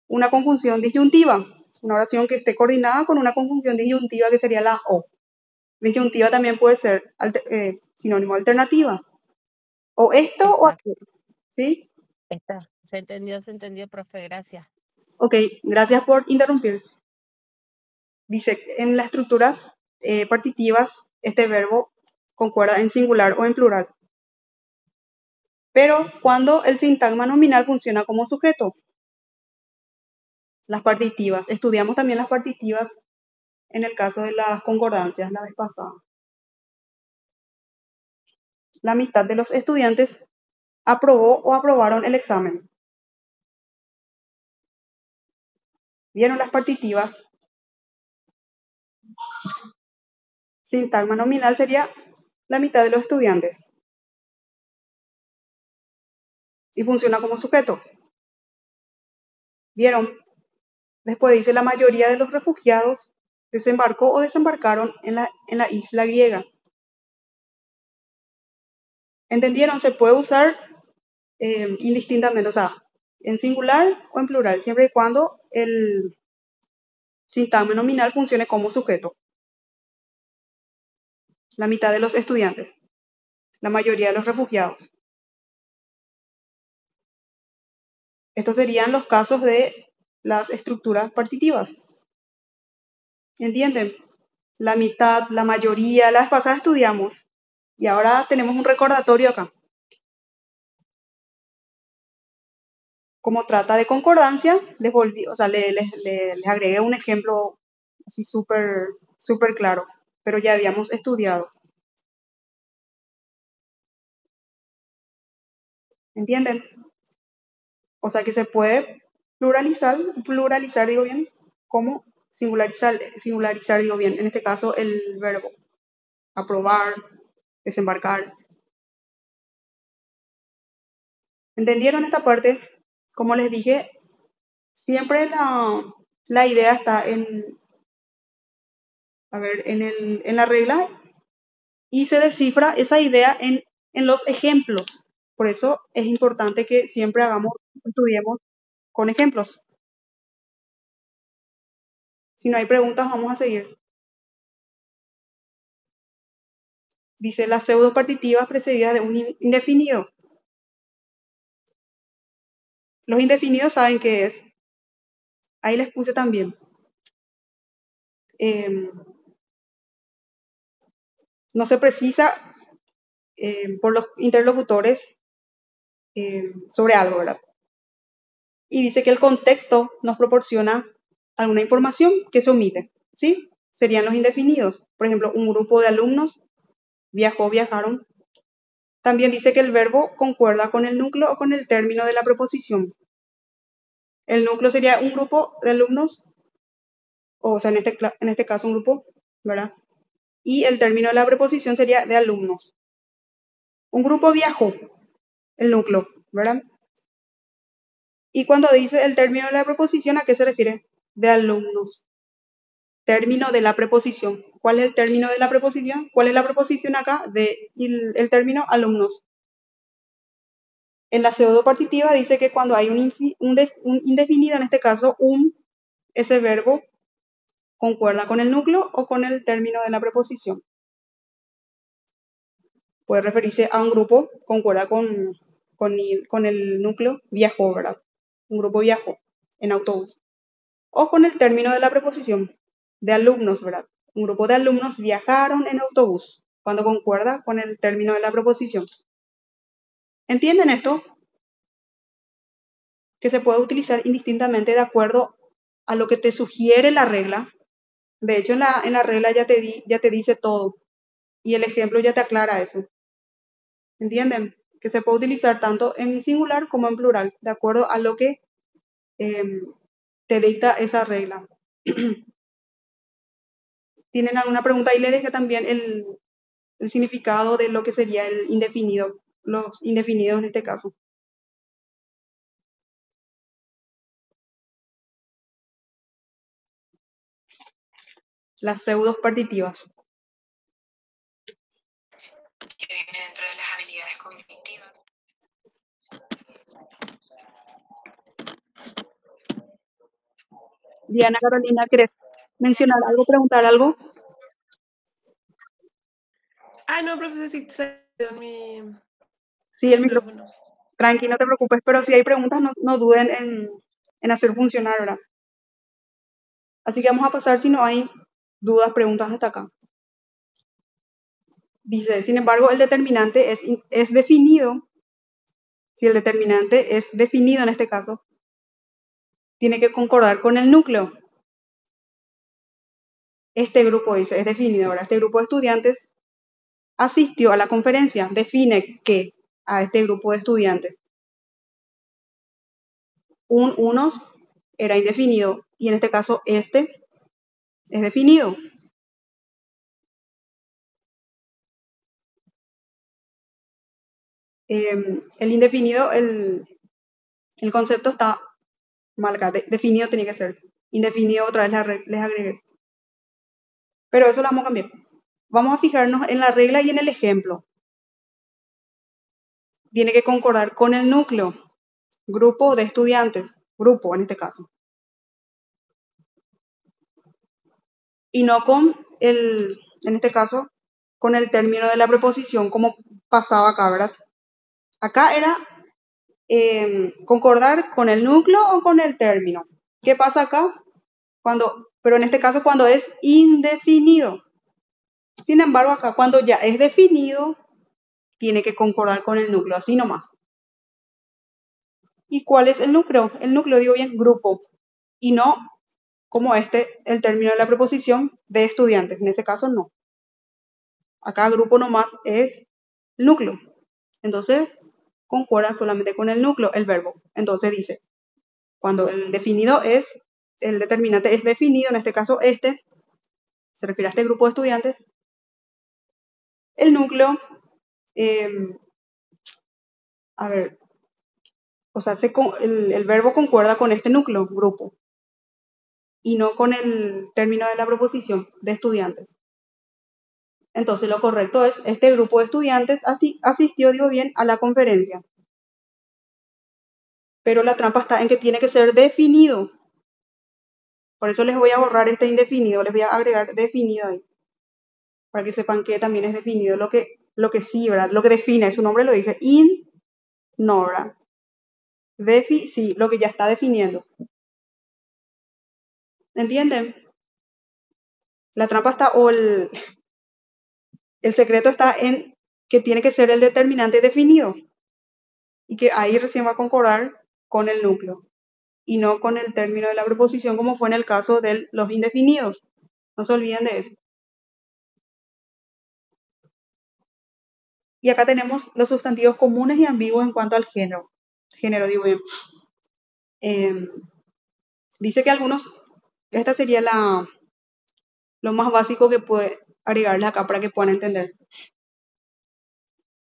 Speaker 1: una conjunción disyuntiva, una oración que esté coordinada con una conjunción disyuntiva que sería la o. Disyuntiva también puede ser sinónimo de alternativa. O esto o
Speaker 3: Está,
Speaker 1: aquello. ¿Sí?
Speaker 3: está. Se entendió, profe, gracias.
Speaker 1: Ok, gracias por interrumpir. Dice, en las estructuras partitivas, este verbo concuerda en singular o en plural. Pero cuando el sintagma nominal funciona como sujeto, las partitivas. Estudiamos también las partitivas en el caso de las concordancias la vez pasada. La mitad de los estudiantes aprobó o aprobaron el examen. ¿Vieron las partitivas? Sintagma nominal sería la mitad de los estudiantes. Y funciona como sujeto. ¿Vieron? Después dice la mayoría de los refugiados desembarcó o desembarcaron en la isla griega. ¿Entendieron? Se puede usar indistintamente, o sea, en singular o en plural, siempre y cuando el sintagma nominal funcione como sujeto. La mitad de los estudiantes, la mayoría de los refugiados. Estos serían los casos de las estructuras partitivas. ¿Entienden? La mitad, la mayoría, las pasadas estudiamos. Y ahora tenemos un recordatorio acá. Como trata de concordancia, les volví, o sea, les agregué un ejemplo así súper claro, pero ya habíamos estudiado. ¿Entienden? O sea que se puede pluralizar, digo bien, como singularizar, digo bien, en este caso el verbo aprobar, desembarcar. ¿Entendieron esta parte? Como les dije, siempre la idea está en la regla y se descifra esa idea en los ejemplos. Por eso es importante que siempre estudiemos con ejemplos. Si no hay preguntas, vamos a seguir. Dice las pseudopartitivas precedidas de un indefinido. Los indefinidos saben qué es. Ahí les puse también. No se precisa por los interlocutores sobre algo, ¿verdad? Y dice que el contexto nos proporciona alguna información que se omite, ¿sí? Serían los indefinidos. Por ejemplo, un grupo de alumnos viajó, viajaron. También dice que el verbo concuerda con el núcleo o con el término de la preposición. El núcleo sería un grupo de alumnos, o sea, en este caso un grupo, ¿verdad? Y el término de la preposición sería de alumnos. Un grupo viajó, el núcleo, ¿verdad? Y cuando dice el término de la preposición, ¿a qué se refiere? De alumnos. Término de la preposición. ¿Cuál es el término de la preposición? ¿Cuál es la preposición acá? El término alumnos. En la pseudopartitiva dice que cuando hay un indefinido, en este caso ese verbo concuerda con el núcleo o con el término de la preposición. Puede referirse a un grupo, concuerda con el núcleo, viajó, ¿verdad? Un grupo viajó en autobús. O con el término de la preposición, de alumnos, ¿verdad? Un grupo de alumnos viajaron en autobús, cuando concuerda con el término de la preposición. ¿Entienden esto? Que se puede utilizar indistintamente de acuerdo a lo que te sugiere la regla. De hecho, en la regla ya te dice todo y el ejemplo ya te aclara eso. ¿Entienden? Que se puede utilizar tanto en singular como en plural, de acuerdo a lo que te dicta esa regla. ¿Tienen alguna pregunta? Y le dejé también el significado de lo que sería el indefinido, los indefinidos en este caso. Las pseudos partitivas. Diana Carolina, ¿querés mencionar algo, preguntar algo?
Speaker 2: Ah, no, profesor, sí, se dio
Speaker 1: Sí, el micrófono.
Speaker 2: micrófono.
Speaker 1: Tranqui, no te preocupes, pero si hay preguntas, no duden en hacer funcionar, ¿verdad? Así que vamos a pasar si no hay dudas, preguntas hasta acá. Dice, sin embargo, el determinante es definido. Si el determinante es definido en este caso, tiene que concordar con el núcleo. Este grupo dice, es definido. Ahora, este grupo de estudiantes asistió a la conferencia. Define que a este grupo de estudiantes. Unos era indefinido y en este caso este es definido. El indefinido, el concepto está mal acá. Definido tenía que ser. Indefinido otra vez les agregué. Pero eso lo vamos a cambiar. Vamos a fijarnos en la regla y en el ejemplo. Tiene que concordar con el núcleo. Grupo de estudiantes. Grupo en este caso. Y no con en este caso, con el término de la preposición como pasaba acá, ¿verdad? Acá era concordar con el núcleo o con el término. ¿Qué pasa acá? Pero en este caso cuando es indefinido. Sin embargo, acá cuando ya es definido, tiene que concordar con el núcleo, así nomás. ¿Y cuál es el núcleo? El núcleo, digo bien, grupo. Y no como el término de la preposición de estudiantes. En ese caso, no. Acá grupo nomás es el núcleo. Entonces, concuerda solamente con el núcleo, el verbo. Entonces dice, cuando el determinante es definido, en este caso se refiere a este grupo de estudiantes, el núcleo, a ver, o sea, el verbo concuerda con este núcleo, grupo, y no con el término de la proposición de estudiantes. Entonces, lo correcto es, este grupo de estudiantes asistió, digo bien, a la conferencia. Pero la trampa está en que tiene que ser definido. Por eso les voy a borrar este indefinido, les voy a agregar definido ahí. Para que sepan que también es definido lo que sí, ¿verdad? Lo que define, su nombre lo dice, no, ¿verdad? Sí, lo que ya está definiendo. ¿Entienden? La trampa está, el secreto está en que tiene que ser el determinante definido y que ahí recién va a concordar con el núcleo y no con el término de la preposición como fue en el caso de los indefinidos. No se olviden de eso. Y acá tenemos los sustantivos comunes y ambiguos en cuanto al género. Género, digo bien. Dice que esta sería lo más básico que puede agregarles acá para que puedan entender.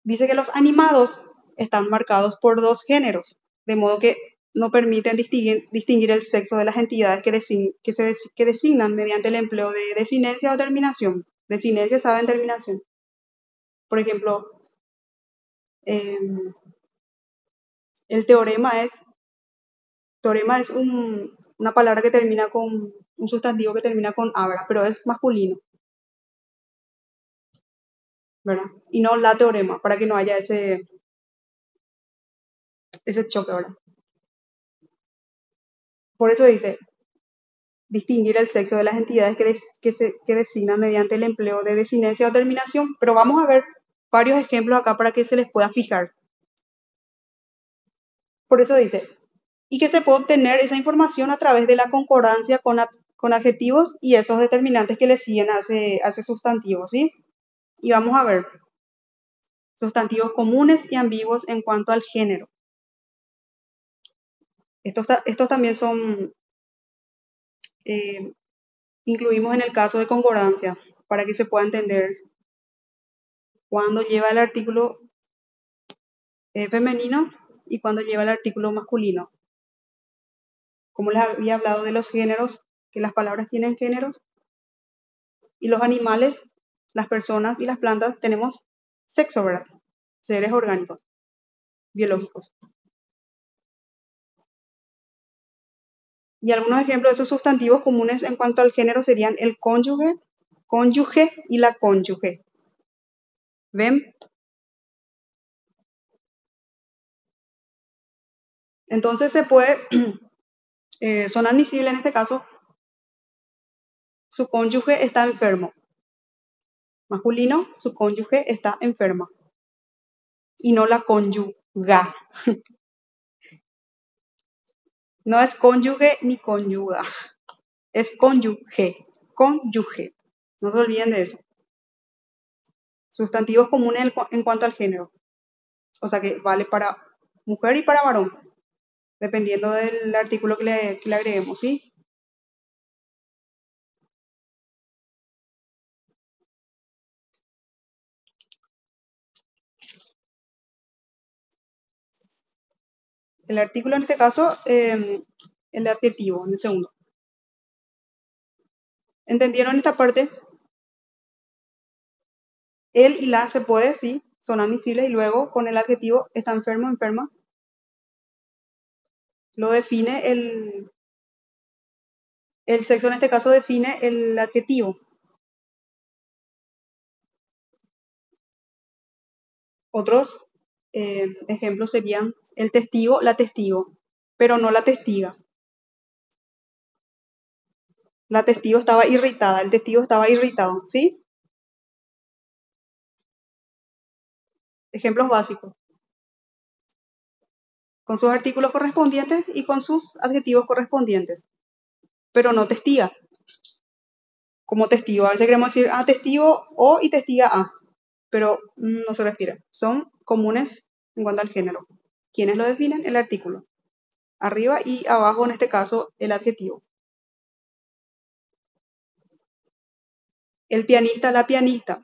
Speaker 1: Dice que los animados están marcados por dos géneros, de modo que no permiten distinguir el sexo de las entidades que designan mediante el empleo de desinencia o terminación. Desinencia, ¿saben? Terminación. Por ejemplo, el teorema es una palabra que termina con un sustantivo que termina con abra, pero es masculino, ¿verdad? Y no la teorema, para que no haya ese choque, ¿verdad? Por eso dice, distinguir el sexo de las entidades que designan mediante el empleo de desinencia o terminación, pero vamos a ver varios ejemplos acá para que se les pueda fijar. Por eso dice, y que se puede obtener esa información a través de la concordancia con adjetivos y esos determinantes que le siguen a ese sustantivo, ¿sí? Y vamos a ver sustantivos comunes y ambiguos en cuanto al género. Estos también incluimos en el caso de concordancia, para que se pueda entender cuando lleva el artículo femenino y cuando lleva el artículo masculino. Como les había hablado de los géneros, que las palabras tienen géneros, y los animales, las personas y las plantas tenemos sexo, ¿verdad? Seres orgánicos, biológicos. Y algunos ejemplos de esos sustantivos comunes en cuanto al género serían el cónyuge, cónyuge y la cónyuge. ¿Ven? Entonces se puede, son admisibles en este caso, su cónyuge está enfermo. Masculino, su cónyuge está enferma. Y no la cónyuga. No es cónyuge ni cónyuga. Es cónyuge. Cónyuge. No se olviden de eso. Sustantivos comunes en cuanto al género. O sea que vale para mujer y para varón. Dependiendo del artículo que le agreguemos, ¿sí? El artículo en este caso, el adjetivo, en el segundo. ¿Entendieron esta parte? El y la se puede, sí, son admisibles. Y luego con el adjetivo está enfermo, enferma. Lo define el sexo, en este caso define el adjetivo. Otros ejemplos serían el testigo, la testigo, pero no la testiga. La testigo estaba irritada, el testigo estaba irritado, ¿sí? Ejemplos básicos. Con sus artículos correspondientes y con sus adjetivos correspondientes, pero no testiga. Como testigo, a veces queremos decir testigo o y testiga a, pero no se refiere. Son comunes en cuanto al género. ¿Quiénes lo definen? El artículo. Arriba y abajo, en este caso, el adjetivo. El pianista, la pianista.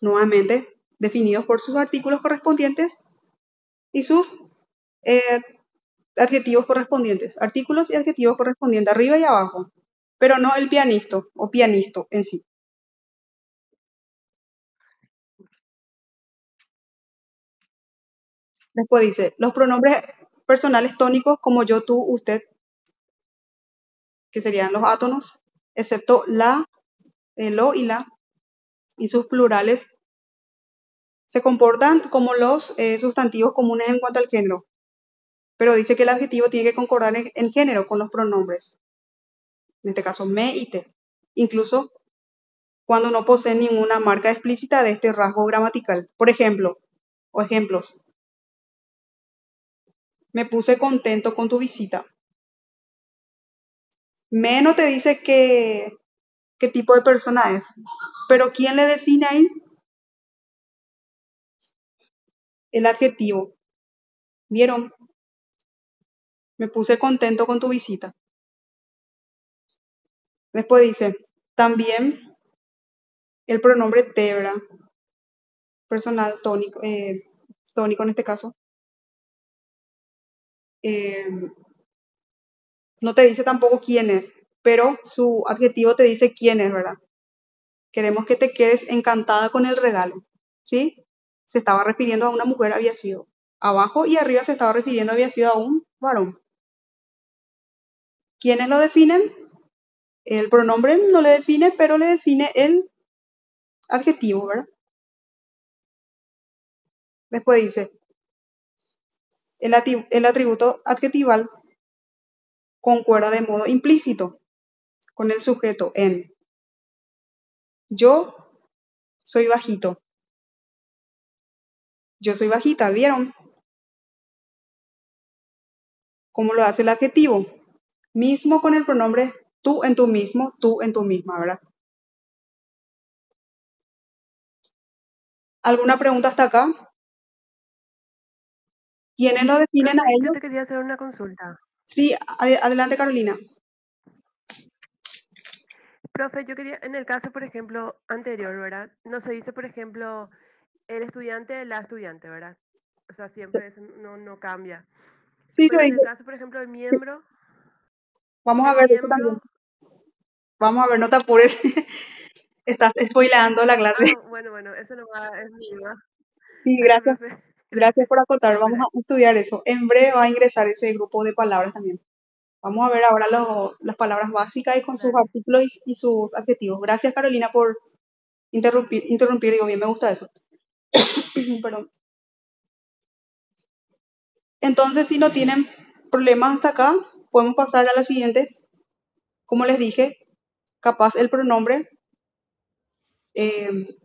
Speaker 1: Nuevamente, definidos por sus artículos correspondientes y sus adjetivos correspondientes. Artículos y adjetivos correspondientes, arriba y abajo. Pero no el pianista o pianisto en sí. Después dice, los pronombres personales tónicos como yo, tú, usted, que serían los átonos, excepto la, lo y la, y sus plurales, se comportan como los sustantivos comunes en cuanto al género, pero dice que el adjetivo tiene que concordar en género con los pronombres, en este caso me y te, incluso cuando no poseen ninguna marca explícita de este rasgo gramatical. Por ejemplo, o ejemplos, me puse contento con tu visita. Me no te dice qué tipo de persona es, pero ¿quién le define ahí? El adjetivo. ¿Vieron? Me puse contento con tu visita. Después dice, también el pronombre te, ¿verdad? Personal tónico, tónico en este caso. No te dice tampoco quién es, pero su adjetivo te dice quién es, ¿verdad? Queremos que te quedes encantada con el regalo, ¿sí? Se estaba refiriendo a una mujer, había sido. Abajo y arriba se estaba refiriendo, había sido a un varón. ¿Quiénes lo definen? El pronombre no le define, pero le define el adjetivo, ¿verdad? Después dice, el atributo adjetival concuerda de modo implícito con el sujeto en yo soy bajito. Yo soy bajita, ¿vieron? ¿Cómo lo hace el adjetivo? Mismo con el pronombre tú en tu mismo, tú en tu misma, ¿verdad? ¿Alguna pregunta hasta acá? ¿Quiénes lo definen a
Speaker 2: Profe, yo
Speaker 1: ellos?
Speaker 2: te quería hacer una consulta.
Speaker 1: Sí, adelante Carolina.
Speaker 2: Profe, yo quería, en el caso, por ejemplo, anterior, ¿verdad? No se dice, por ejemplo, el estudiante, la estudiante, ¿verdad? O sea, siempre eso no cambia.
Speaker 1: Sí,
Speaker 2: Pero
Speaker 1: se
Speaker 2: en el
Speaker 1: dice.
Speaker 2: caso, por ejemplo, del miembro,
Speaker 1: Vamos a
Speaker 2: el
Speaker 1: ver eso también.
Speaker 2: miembro...
Speaker 1: Vamos a ver, no te apures. Estás spoileando la clase.
Speaker 2: bueno, eso no va, es mío.
Speaker 1: Sí,
Speaker 2: Bueno,
Speaker 1: gracias.
Speaker 2: profe,
Speaker 1: Gracias
Speaker 2: gracias.
Speaker 1: por acotar.
Speaker 2: Vamos a
Speaker 1: Vamos
Speaker 2: ver.
Speaker 1: a estudiar eso. En breve va a ingresar ese grupo de palabras también. Vamos a ver ahora las palabras básicas y con sus
Speaker 2: Dale.
Speaker 1: artículos y sus adjetivos. Gracias, Carolina, por interrumpir, digo bien, me gusta eso. Perdón. Entonces, si no tienen problemas hasta acá, podemos pasar a la siguiente. Como les dije, capaz el pronombre eh,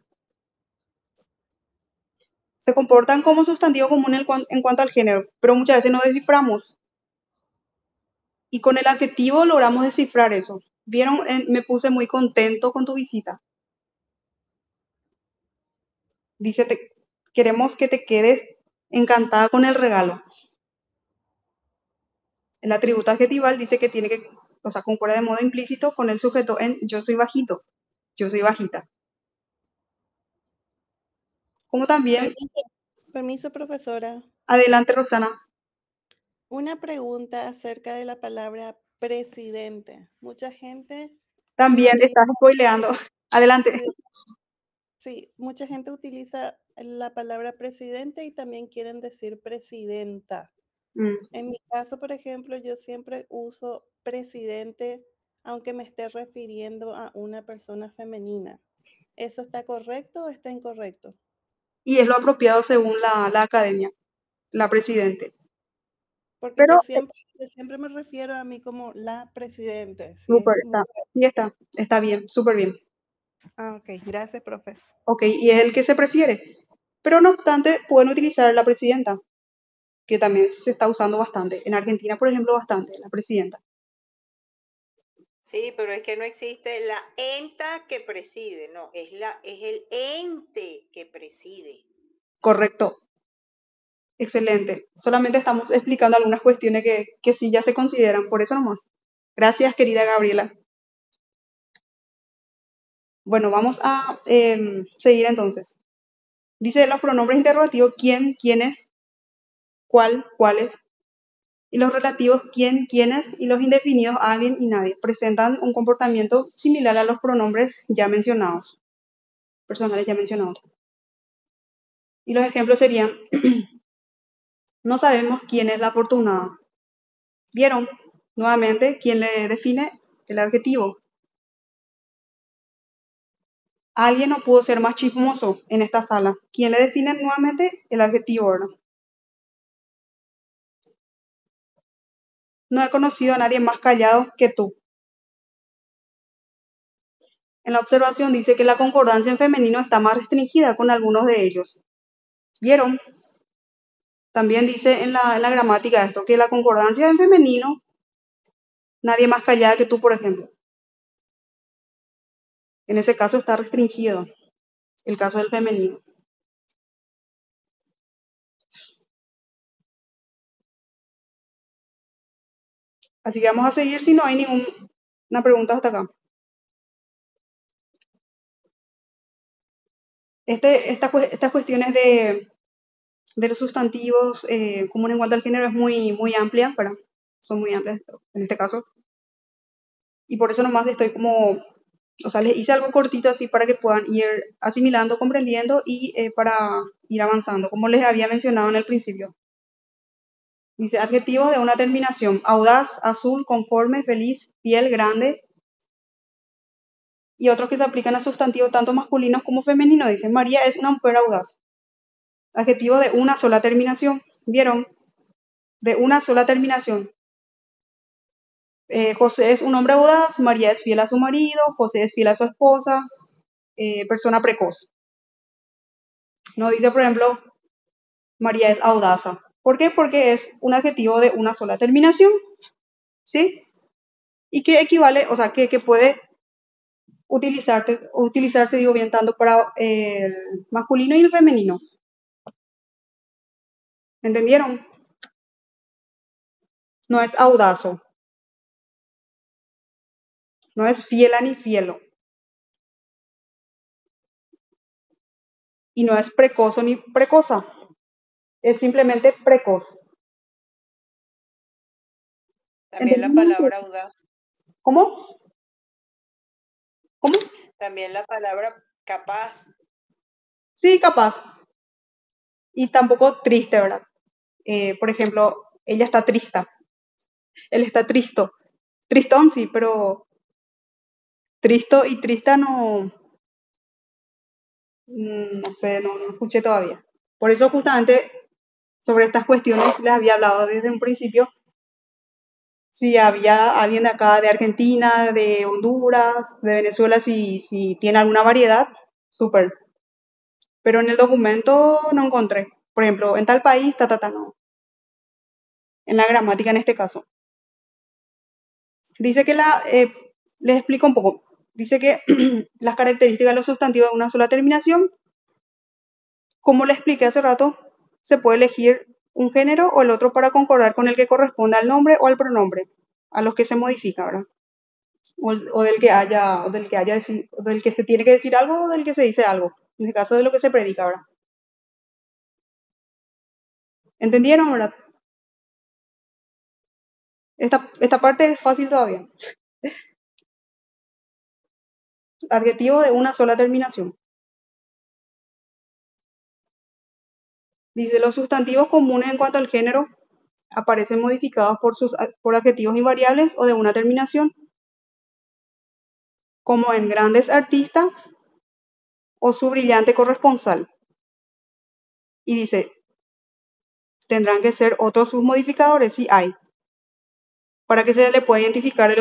Speaker 1: se comportan como sustantivo común en cuanto al género, pero muchas veces no desciframos. Y con el adjetivo logramos descifrar eso. ¿Vieron? Me puse muy contento con tu visita. Dice, queremos que te quedes encantada con el regalo. El atributo adjetival dice que tiene que, o sea, concuerda de modo implícito con el sujeto en yo soy bajito, yo soy bajita. Como también,
Speaker 4: Permiso, profesora.
Speaker 1: adelante, Roxana,
Speaker 4: Una pregunta acerca de la palabra presidente. Mucha gente
Speaker 1: también
Speaker 4: utiliza,
Speaker 1: estás spoileando. Adelante.
Speaker 4: sí, mucha gente utiliza la palabra presidente y también quieren decir presidenta.
Speaker 1: Mm.
Speaker 4: En mi caso, por ejemplo, yo siempre uso presidente, aunque me esté refiriendo a una persona femenina. ¿Eso está correcto o está incorrecto?
Speaker 1: Y es lo apropiado según la academia, la presidente.
Speaker 4: Porque
Speaker 1: Pero,
Speaker 4: yo siempre me refiero a mí como la presidente. Si
Speaker 1: súper,
Speaker 4: es mujer.
Speaker 1: sí está bien, súper bien.
Speaker 4: Ah, ok, gracias, profe.
Speaker 1: Ok, y es el que se prefiere. Pero no obstante, pueden utilizar la presidenta, que también se está usando bastante. En Argentina, por ejemplo, bastante, la presidenta.
Speaker 5: Sí, pero es que no existe la enta que preside, no, es el ente que preside.
Speaker 1: Correcto. Excelente. Solamente estamos explicando algunas cuestiones que sí ya se consideran, por eso nomás. Gracias, querida Gabriela. Bueno, vamos a seguir entonces. Dice los pronombres interrogativos quién, quiénes, cuál, cuáles. Y los relativos quién, quiénes y los indefinidos alguien y nadie. Presentan un comportamiento similar a los pronombres ya mencionados, personales ya mencionados. Y los ejemplos serían, no sabemos quién es la afortunada. ¿Vieron? Nuevamente, ¿quién le define el adjetivo? Alguien no pudo ser más chismoso en esta sala. ¿Quién le define nuevamente el adjetivo, verdad? No he conocido a nadie más callado que tú. En la observación dice que la concordancia en femenino está más restringida con algunos de ellos. ¿Vieron? También dice en la gramática esto, que la concordancia en femenino, nadie más callada que tú, por ejemplo. En ese caso está restringido el caso del femenino. Así que vamos a seguir si no hay ninguna pregunta hasta acá. Estas cuestiones de los sustantivos común en cuanto al género es muy amplia, ¿verdad? Son muy amplias en este caso. Y por eso nomás estoy como, o sea, les hice algo cortito así para que puedan ir asimilando, comprendiendo y para ir avanzando, como les había mencionado en el principio. Dice, adjetivos de una terminación, audaz, azul, conforme, feliz, fiel, grande, y otros que se aplican a sustantivos tanto masculinos como femeninos. Dice, María es una mujer audaz. Adjetivo de una sola terminación. ¿Vieron? De una sola terminación. José es un hombre audaz, María es fiel a su marido, José es fiel a su esposa, persona precoz. No dice, por ejemplo, María es audaza. ¿Por qué? Porque es un adjetivo de una sola terminación, ¿sí? Y que equivale, o sea, que puede utilizarse, digo bien, tanto para el masculino y el femenino. ¿Entendieron? No es audazo, no es fiela ni fielo, y no es precozo ni precoza, es simplemente precoz.
Speaker 5: También la
Speaker 1: ¿Entendieron?
Speaker 5: palabra audaz,
Speaker 1: ¿Cómo? ¿Cómo?
Speaker 5: también la palabra capaz,
Speaker 1: Sí, capaz. Y tampoco triste, ¿verdad? Por ejemplo, ella está triste. Él está tristo. Tristón, sí, pero tristo y trista no, no sé, no escuché todavía. Por eso justamente sobre estas cuestiones les había hablado desde un principio. Si había alguien de acá, de Argentina, de Honduras, de Venezuela, si tiene alguna variedad, súper. Pero en el documento no encontré. Por ejemplo, en tal país, no. En la gramática en este caso. Dice que les explico un poco. Dice que las características de los sustantivos de una sola terminación, como le expliqué hace rato, se puede elegir un género o el otro para concordar con el que corresponde al nombre o al pronombre, a los que se modifica, ¿verdad? O del que haya, del que se tiene que decir algo o del que se dice algo. En el caso de lo que se predica, ¿verdad? ¿Entendieron, verdad? Esta parte es fácil todavía. Adjetivo de una sola terminación. Dice, los sustantivos comunes en cuanto al género aparecen modificados por adjetivos invariables o de una terminación, como en grandes artistas o su brillante corresponsal. Y dice, tendrán que ser otros sus modificadores si hay, para que se le pueda identificar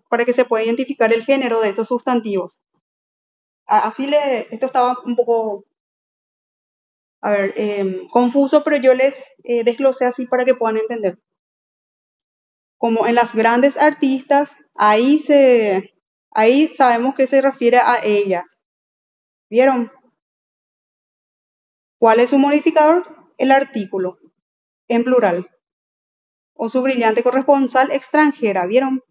Speaker 1: para que se pueda identificar el género de esos sustantivos. Esto estaba un poco, a ver, confuso, pero yo les desglosé así para que puedan entender. Como en las grandes artistas, ahí sabemos que se refiere a ellas. ¿Vieron? ¿Cuál es su modificador? El artículo, en plural. O su brillante corresponsal extranjera, ¿vieron?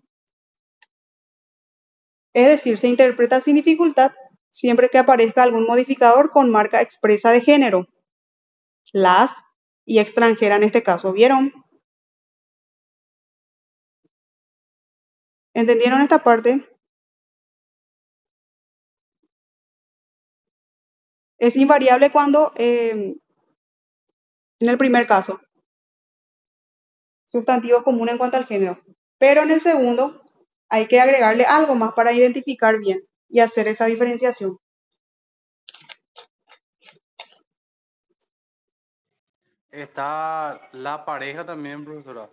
Speaker 1: Es decir, se interpreta sin dificultad siempre que aparezca algún modificador con marca expresa de género. Las y extranjera en este caso, ¿vieron? ¿Entendieron esta parte? Es invariable cuando, en el primer caso, sustantivos comunes en cuanto al género. Pero en el segundo hay que agregarle algo más para identificar bien y hacer esa diferenciación.
Speaker 6: Está la pareja también, profesora.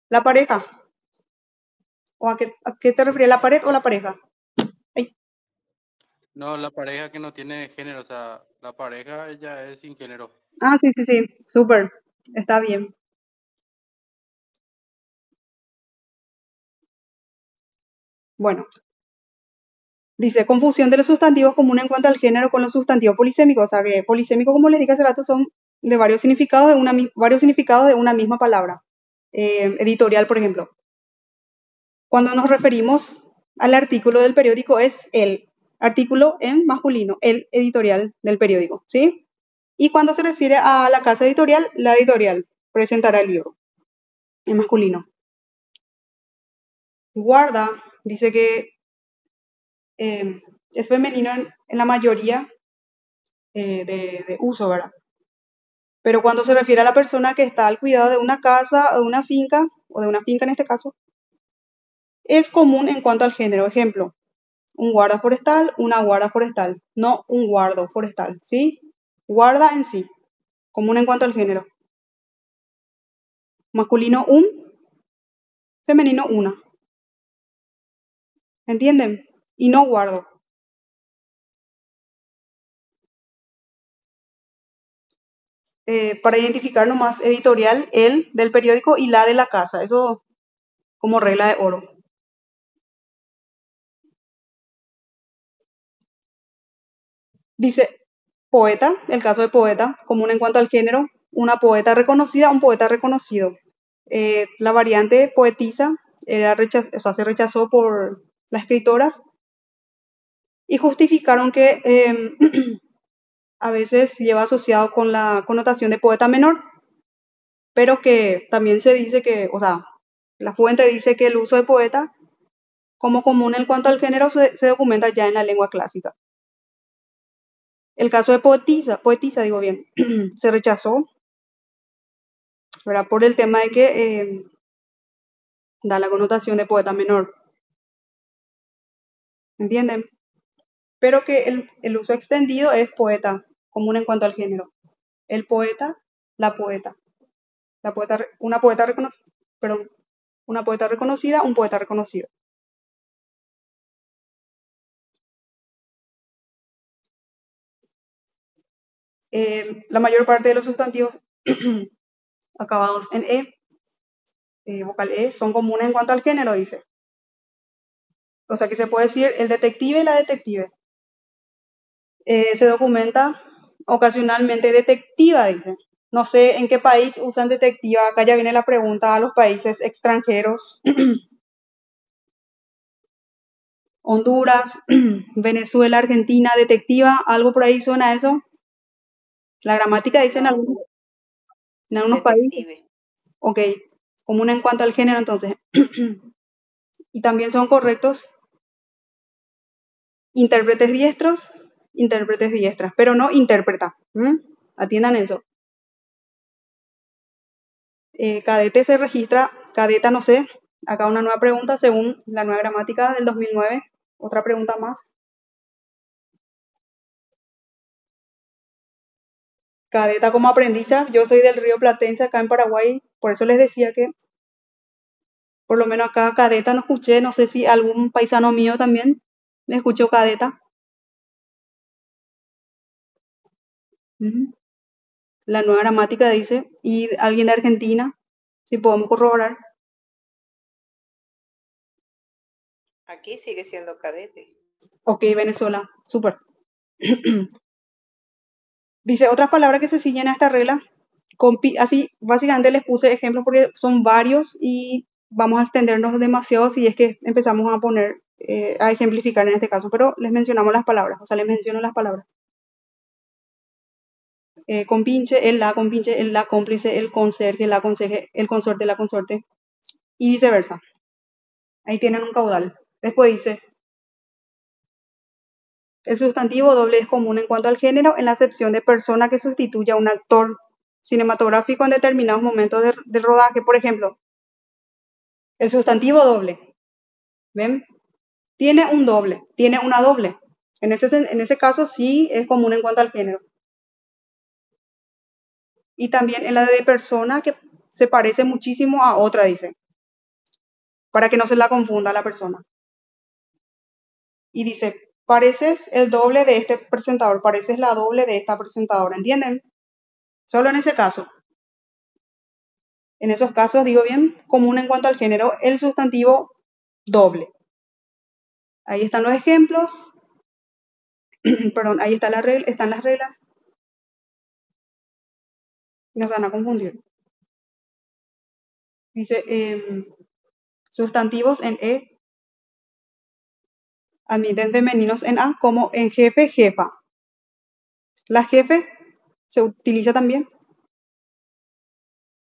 Speaker 1: La pareja. ¿O a qué te refieres? ¿La pared o la pareja? Ay.
Speaker 6: No, la pareja que no tiene género, o sea, la pareja ella es sin género.
Speaker 1: Ah, sí, sí, sí. Súper. Está bien. Bueno. Dice, confusión de los sustantivos comunes en cuanto al género con los sustantivos polisémicos. O sea, que polisémicos, como les dije hace rato, son de varios significados de una misma palabra. Editorial, por ejemplo. Cuando nos referimos al artículo del periódico es el artículo en masculino, el editorial del periódico, ¿sí? Y cuando se refiere a la casa editorial, la editorial presentará el libro en masculino. Guarda, dice que es femenino en la mayoría de uso, ¿verdad? Pero cuando se refiere a la persona que está al cuidado de una casa o de una finca en este caso, es común en cuanto al género. Ejemplo, un guarda forestal, una guarda forestal, no un guardo forestal, ¿sí? Guarda en sí, común en cuanto al género. Masculino un, femenino una. ¿Entienden? Y no guardo. Para identificar nomás editorial, el del periódico y la de la casa. Eso como regla de oro. Dice, poeta, el caso de poeta, común en cuanto al género, una poeta reconocida, un poeta reconocido. La variante poetisa se rechazó por las escritoras y justificaron que a veces lleva asociado con la connotación de poeta menor, pero que también se dice que, o sea, la fuente dice que el uso de poeta como común en cuanto al género se documenta ya en la lengua clásica. El caso de poetisa digo bien, se rechazó, ¿verdad? Por el tema de que da la connotación de poeta menor. ¿Entienden? Pero que el uso extendido es poeta, común en cuanto al género. El poeta, la poeta. Una poeta reconocida, perdón, una poeta reconocida, un poeta reconocido. La mayor parte de los sustantivos acabados en vocal E, son comunes en cuanto al género, dice. O sea que se puede decir el detective y la detective. Se documenta ocasionalmente detectiva, dice. No sé en qué país usan detectiva. Acá ya viene la pregunta a los países extranjeros. Honduras, Venezuela, Argentina, detectiva, ¿algo por ahí suena eso? La gramática dice
Speaker 5: No,
Speaker 1: en algunos países.
Speaker 5: detective.
Speaker 1: Ok, común en cuanto al género entonces. Y también son correctos intérpretes diestros, intérpretes diestras, pero no intérpreta. Atiendan eso. Cadete se registra, cadeta no sé, acá una nueva pregunta según la nueva gramática del 2009. Otra pregunta más. Cadeta como aprendiza, yo soy del Río Platense, acá en Paraguay, por eso les decía que por lo menos acá cadeta no escuché, no sé si algún paisano mío también me escuchó cadeta. La nueva gramática dice, y alguien de Argentina, si podemos corroborar.
Speaker 5: Aquí sigue siendo cadete.
Speaker 1: Ok, Venezuela, súper. Dice, otras palabras que se siguen a esta regla, así básicamente les puse ejemplos porque son varios y vamos a extendernos demasiado si es que empezamos a poner, a ejemplificar en este caso, pero les mencionamos las palabras, o sea, les menciono las palabras. Compinche, el la cómplice, el conserje, la conserje, el consorte, la consorte, y viceversa. Ahí tienen un caudal. Después dice, el sustantivo doble es común en cuanto al género en la acepción de persona que sustituye a un actor cinematográfico en determinados momentos del rodaje. Por ejemplo, el sustantivo doble, ¿ven? Tiene un doble, tiene una doble. En ese caso sí es común en cuanto al género. Y también en la de persona que se parece muchísimo a otra, dice, para que no se la confunda a la persona. Y dice, pareces el doble de este presentador, pareces la doble de esta presentadora, ¿entienden? Solo en ese caso. En esos casos, digo bien, común en cuanto al género, el sustantivo doble. Ahí están los ejemplos. Perdón, ahí están las reglas. Nos van a confundir. Dice, sustantivos en E, admiten femeninos en A, como en jefe, jefa. La jefe se utiliza también,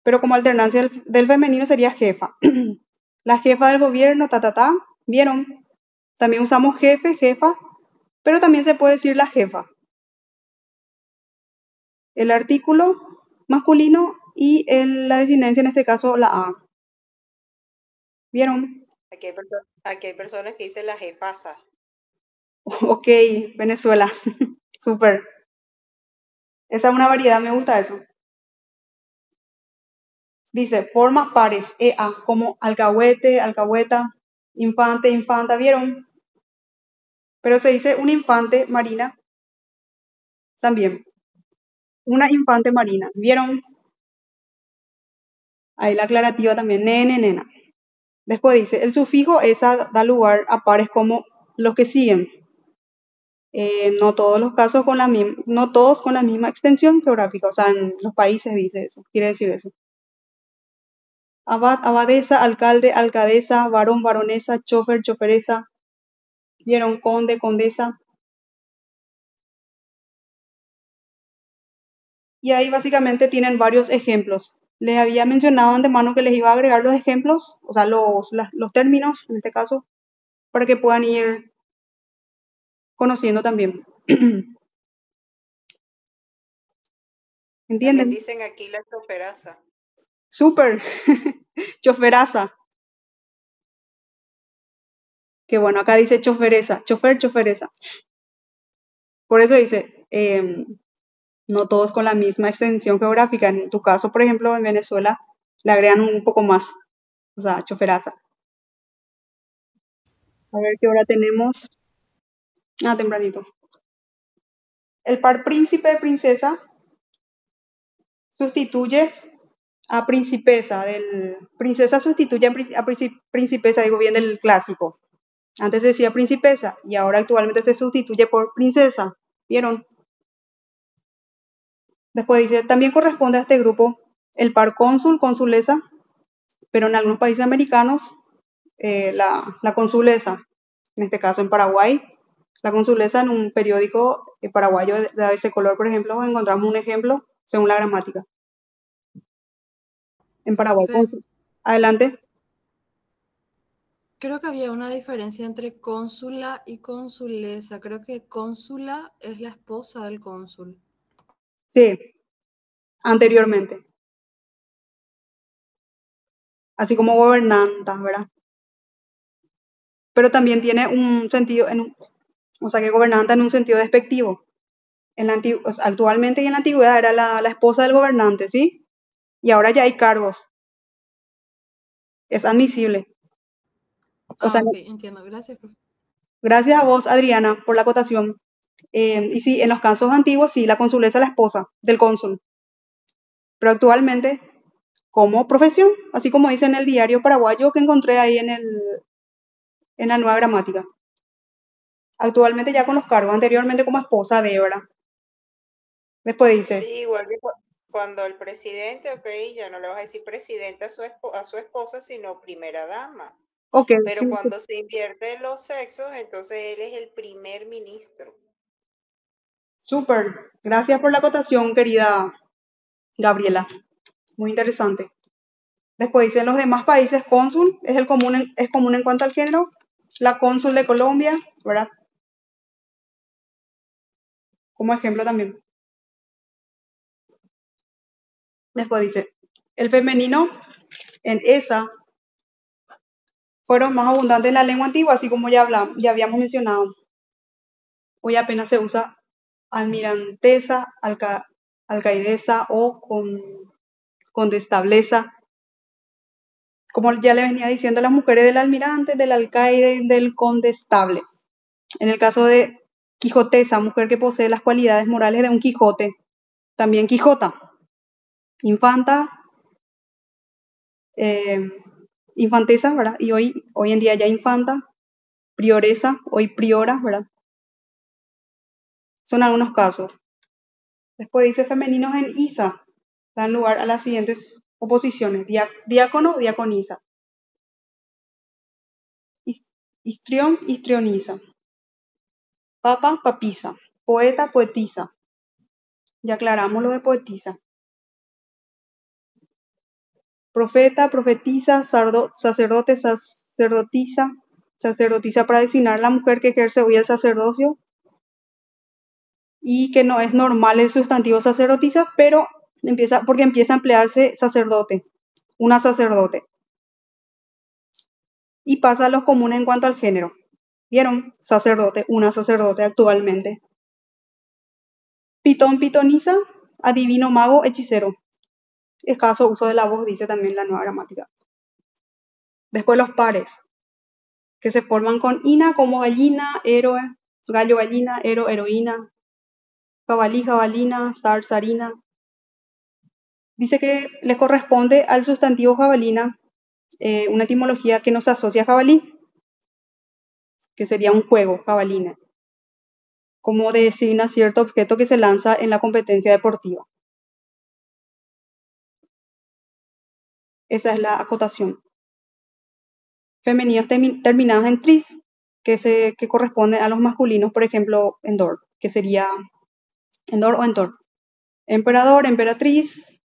Speaker 1: pero como alternancia del femenino sería jefa. La jefa del gobierno, ¿vieron? También usamos jefe, jefa, pero también se puede decir la jefa. El artículo masculino y la designancia, en este caso, la A. ¿Vieron?
Speaker 5: Aquí hay personas que dicen la jefasa.
Speaker 1: Ok, Venezuela. Súper. Esa es una variedad, me gusta eso. Dice, formas pares, EA, como alcahuete, alcahueta, infante, infanta, ¿vieron? Pero se dice un infante marina también. Una infante marina, ¿vieron? Ahí la aclarativa también, nene, nena. Después dice, el sufijo esa da lugar a pares como los que siguen. No todos los casos no todos con la misma extensión geográfica, o sea, en los países dice eso, quiere decir eso. Abad, abadesa, alcalde, alcaldesa, varón, baronesa, chofer, choferesa, vieron, conde, condesa. Y ahí básicamente tienen varios ejemplos. Les había mencionado de antemano que les iba a agregar los ejemplos, o sea, los términos en este caso, para que puedan ir conociendo también.
Speaker 5: También
Speaker 1: ¿Entienden?
Speaker 5: dicen aquí la choperaza.
Speaker 1: Súper. Choferaza. Que bueno, acá dice choferesa, chofer, choferesa. Por eso dice, no todos con la misma extensión geográfica. En tu caso, por ejemplo, en Venezuela, le agregan un poco más, o sea, choferaza. A ver qué hora tenemos. Ah, tempranito. El par príncipe, princesa, sustituye a principesa. Princesa sustituye a principesa, digo bien, del clásico. Antes se decía principesa y ahora actualmente se sustituye por princesa. ¿Vieron? Después dice, también corresponde a este grupo el par cónsul, consulesa, pero en algunos países americanos la consulesa, en este caso en Paraguay, la consulesa en un periódico paraguayo de ese color, por ejemplo, encontramos un ejemplo según la gramática. En Paraguay,
Speaker 7: Profe,
Speaker 1: adelante.
Speaker 7: creo que había una diferencia entre cónsula y consulesa. Creo que cónsula es la esposa del cónsul.
Speaker 1: Sí, anteriormente. Así como gobernanta, ¿verdad? Pero también tiene un sentido, o sea, que gobernanta en un sentido despectivo. O sea, actualmente y en la antigüedad era la esposa del gobernante, ¿sí? Y ahora ya hay cargos. Es admisible. O sea,
Speaker 7: Ah, ok, entiendo. Gracias, profe.
Speaker 1: gracias a vos, Adriana, por la acotación. Y sí, en los casos antiguos, sí, la consulesa es la esposa del cónsul. Pero actualmente, como profesión, así como dice en el diario paraguayo que encontré ahí en la nueva gramática. Actualmente ya con los cargos, anteriormente como esposa de, ¿verdad? Después
Speaker 5: Sí,
Speaker 1: dice,
Speaker 5: igual que cuando el presidente, ok, ya no le vas a decir presidente a su esposa, sino primera dama.
Speaker 1: ok,
Speaker 5: Pero
Speaker 1: sí,
Speaker 5: cuando se invierten los sexos, entonces él es el primer ministro.
Speaker 1: súper. Gracias por la acotación, querida Gabriela. Muy interesante. Después dice, en los demás países, cónsul es común en cuanto al género. La cónsul de Colombia, ¿verdad? Como ejemplo también. Después dice, el femenino en esa fueron más abundantes en la lengua antigua, así como ya habíamos mencionado. Hoy apenas se usa almirantesa, alcaidesa o condestableza. Como ya le venía diciendo, las mujeres del almirante, del alcaide, del condestable. En el caso de quijotesa, mujer que posee las cualidades morales de un Quijote. También Quijota. Infanta, infantesa, ¿verdad? Y hoy en día ya infanta, prioresa, hoy priora, ¿verdad? Son algunos casos. Después dice femeninos en isa, dan lugar a las siguientes oposiciones: diácono, diaconisa; histrión, histrionisa; papa, papisa; poeta, poetisa. Ya aclaramos lo de poetisa. Profeta, profetisa; sacerdote, sacerdotisa; sacerdotisa para designar a la mujer que ejerce hoy el sacerdocio, y que no es normal el sustantivo sacerdotisa, pero porque empieza a emplearse sacerdote, una sacerdote, y pasa a los comunes en cuanto al género. ¿Vieron? Sacerdote, una sacerdote actualmente. Pitón, pitonisa; adivino, mago, hechicero. Escaso uso de la voz, dice también la nueva gramática. Después los pares, que se forman con ina, como gallina, héroe; gallo, gallina; héroe, heroína; jabalí, jabalina; zar, zarina. Dice que le corresponde al sustantivo jabalina una etimología que nos asocia a jabalí, que sería un juego, jabalina, como designa cierto objeto que se lanza en la competencia deportiva. Esa es la acotación. Femeninos terminados en tris, que corresponden a los masculinos, por ejemplo, endor, que sería endor o entor. Emperador, emperatriz.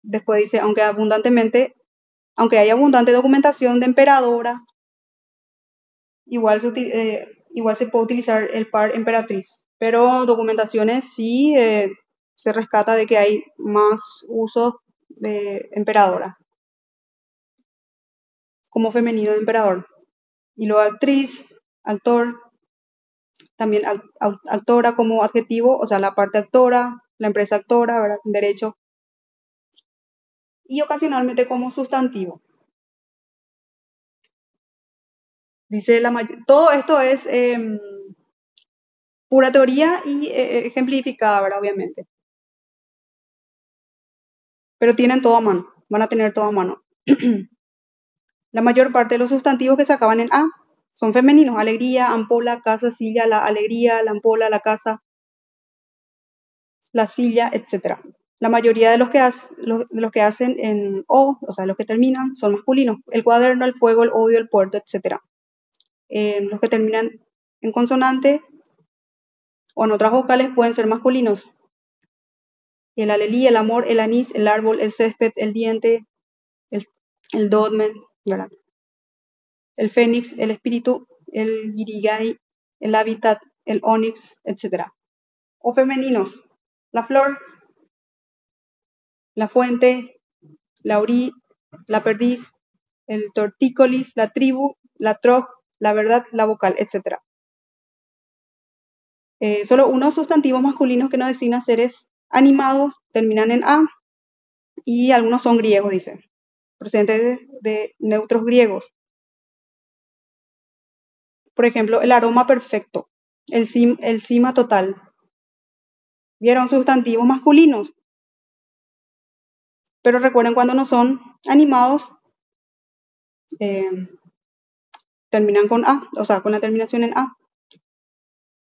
Speaker 1: Después dice, aunque hay abundante documentación de emperadora, igual se puede utilizar el par emperatriz. Pero documentaciones sí se rescata de que hay más usos de emperadora como femenino de emperador. Y luego actriz, actor, también actora como adjetivo, o sea, la parte actora, la empresa actora, ¿verdad? Derecho. Y ocasionalmente como sustantivo. Dice todo esto es pura teoría y ejemplificada, ¿verdad? Obviamente. Pero tienen todo a mano, van a tener todo a mano. La mayor parte de los sustantivos que se acaban en A son femeninos. Alegría, ampola, casa, silla, la alegría, la ampola, la casa, la silla, etc. La mayoría de los que hacen en O, o sea, los que terminan, son masculinos. El cuaderno, el fuego, el odio, el puerto, etc. Los que terminan en consonante o en otras vocales pueden ser masculinos. El alelí, el amor, el anís, el árbol, el césped, el diente, el dolmen, ¿verdad? El fénix, el espíritu, el guirigay, el hábitat, el onix, etc. O femeninos, la flor, la fuente, la orí, la perdiz, el tortícolis, la tribu, la troj, la verdad, la vocal, etc. Solo unos sustantivos masculinos que no designan seres animados terminan en A y algunos son griegos, dice, procedentes de neutros griegos. Por ejemplo, el aroma perfecto, el cima total. ¿Vieron? Sustantivos masculinos. Pero recuerden, cuando no son animados, terminan con A, o sea, con la terminación en A.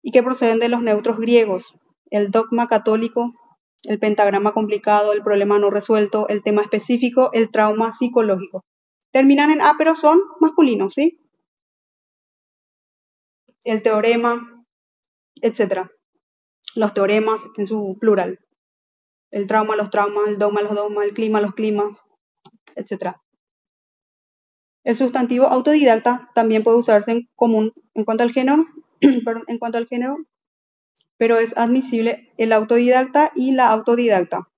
Speaker 1: Y que proceden de los neutros griegos. El dogma católico, el pentagrama complicado, el problema no resuelto, el tema específico, el trauma psicológico. Terminan en A, pero son masculinos, ¿sí? El teorema, etc. Los teoremas en su plural. El trauma, los traumas, el dogma, los dogmas, el clima, los climas, etc. El sustantivo autodidacta también puede usarse en común en cuanto al género, pero es admisible el autodidacta y la autodidacta.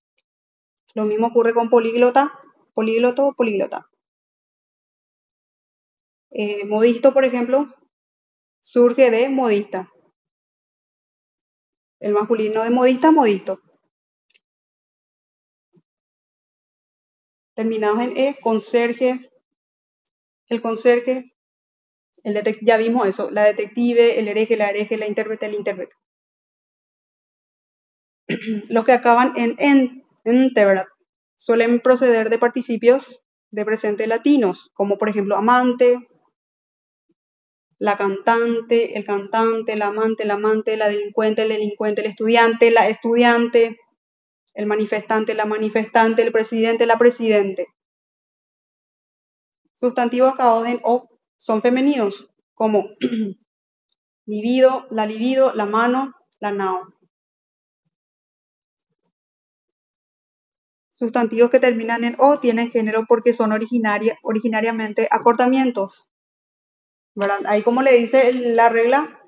Speaker 1: Lo mismo ocurre con políglota, polígloto, políglota. Modisto, por ejemplo, surge de modista. El masculino de modista, modisto. Terminados en E, conserje, el conserje, ya vimos eso, la detective, el hereje, la hereje, la intérprete, el intérprete. Los que acaban en ente, ¿verdad? Suelen proceder de participios de presente latinos, como por ejemplo amante, la cantante, el amante, la delincuente, el delincuente, el estudiante, la estudiante, el manifestante, la manifestante, el presidente, la presidente. Sustantivos acabados en o son femeninos, como libido, la mano, la nao. Sustantivos que terminan en o tienen género porque son originariamente acortamientos, ¿verdad? Ahí, como le dice la regla,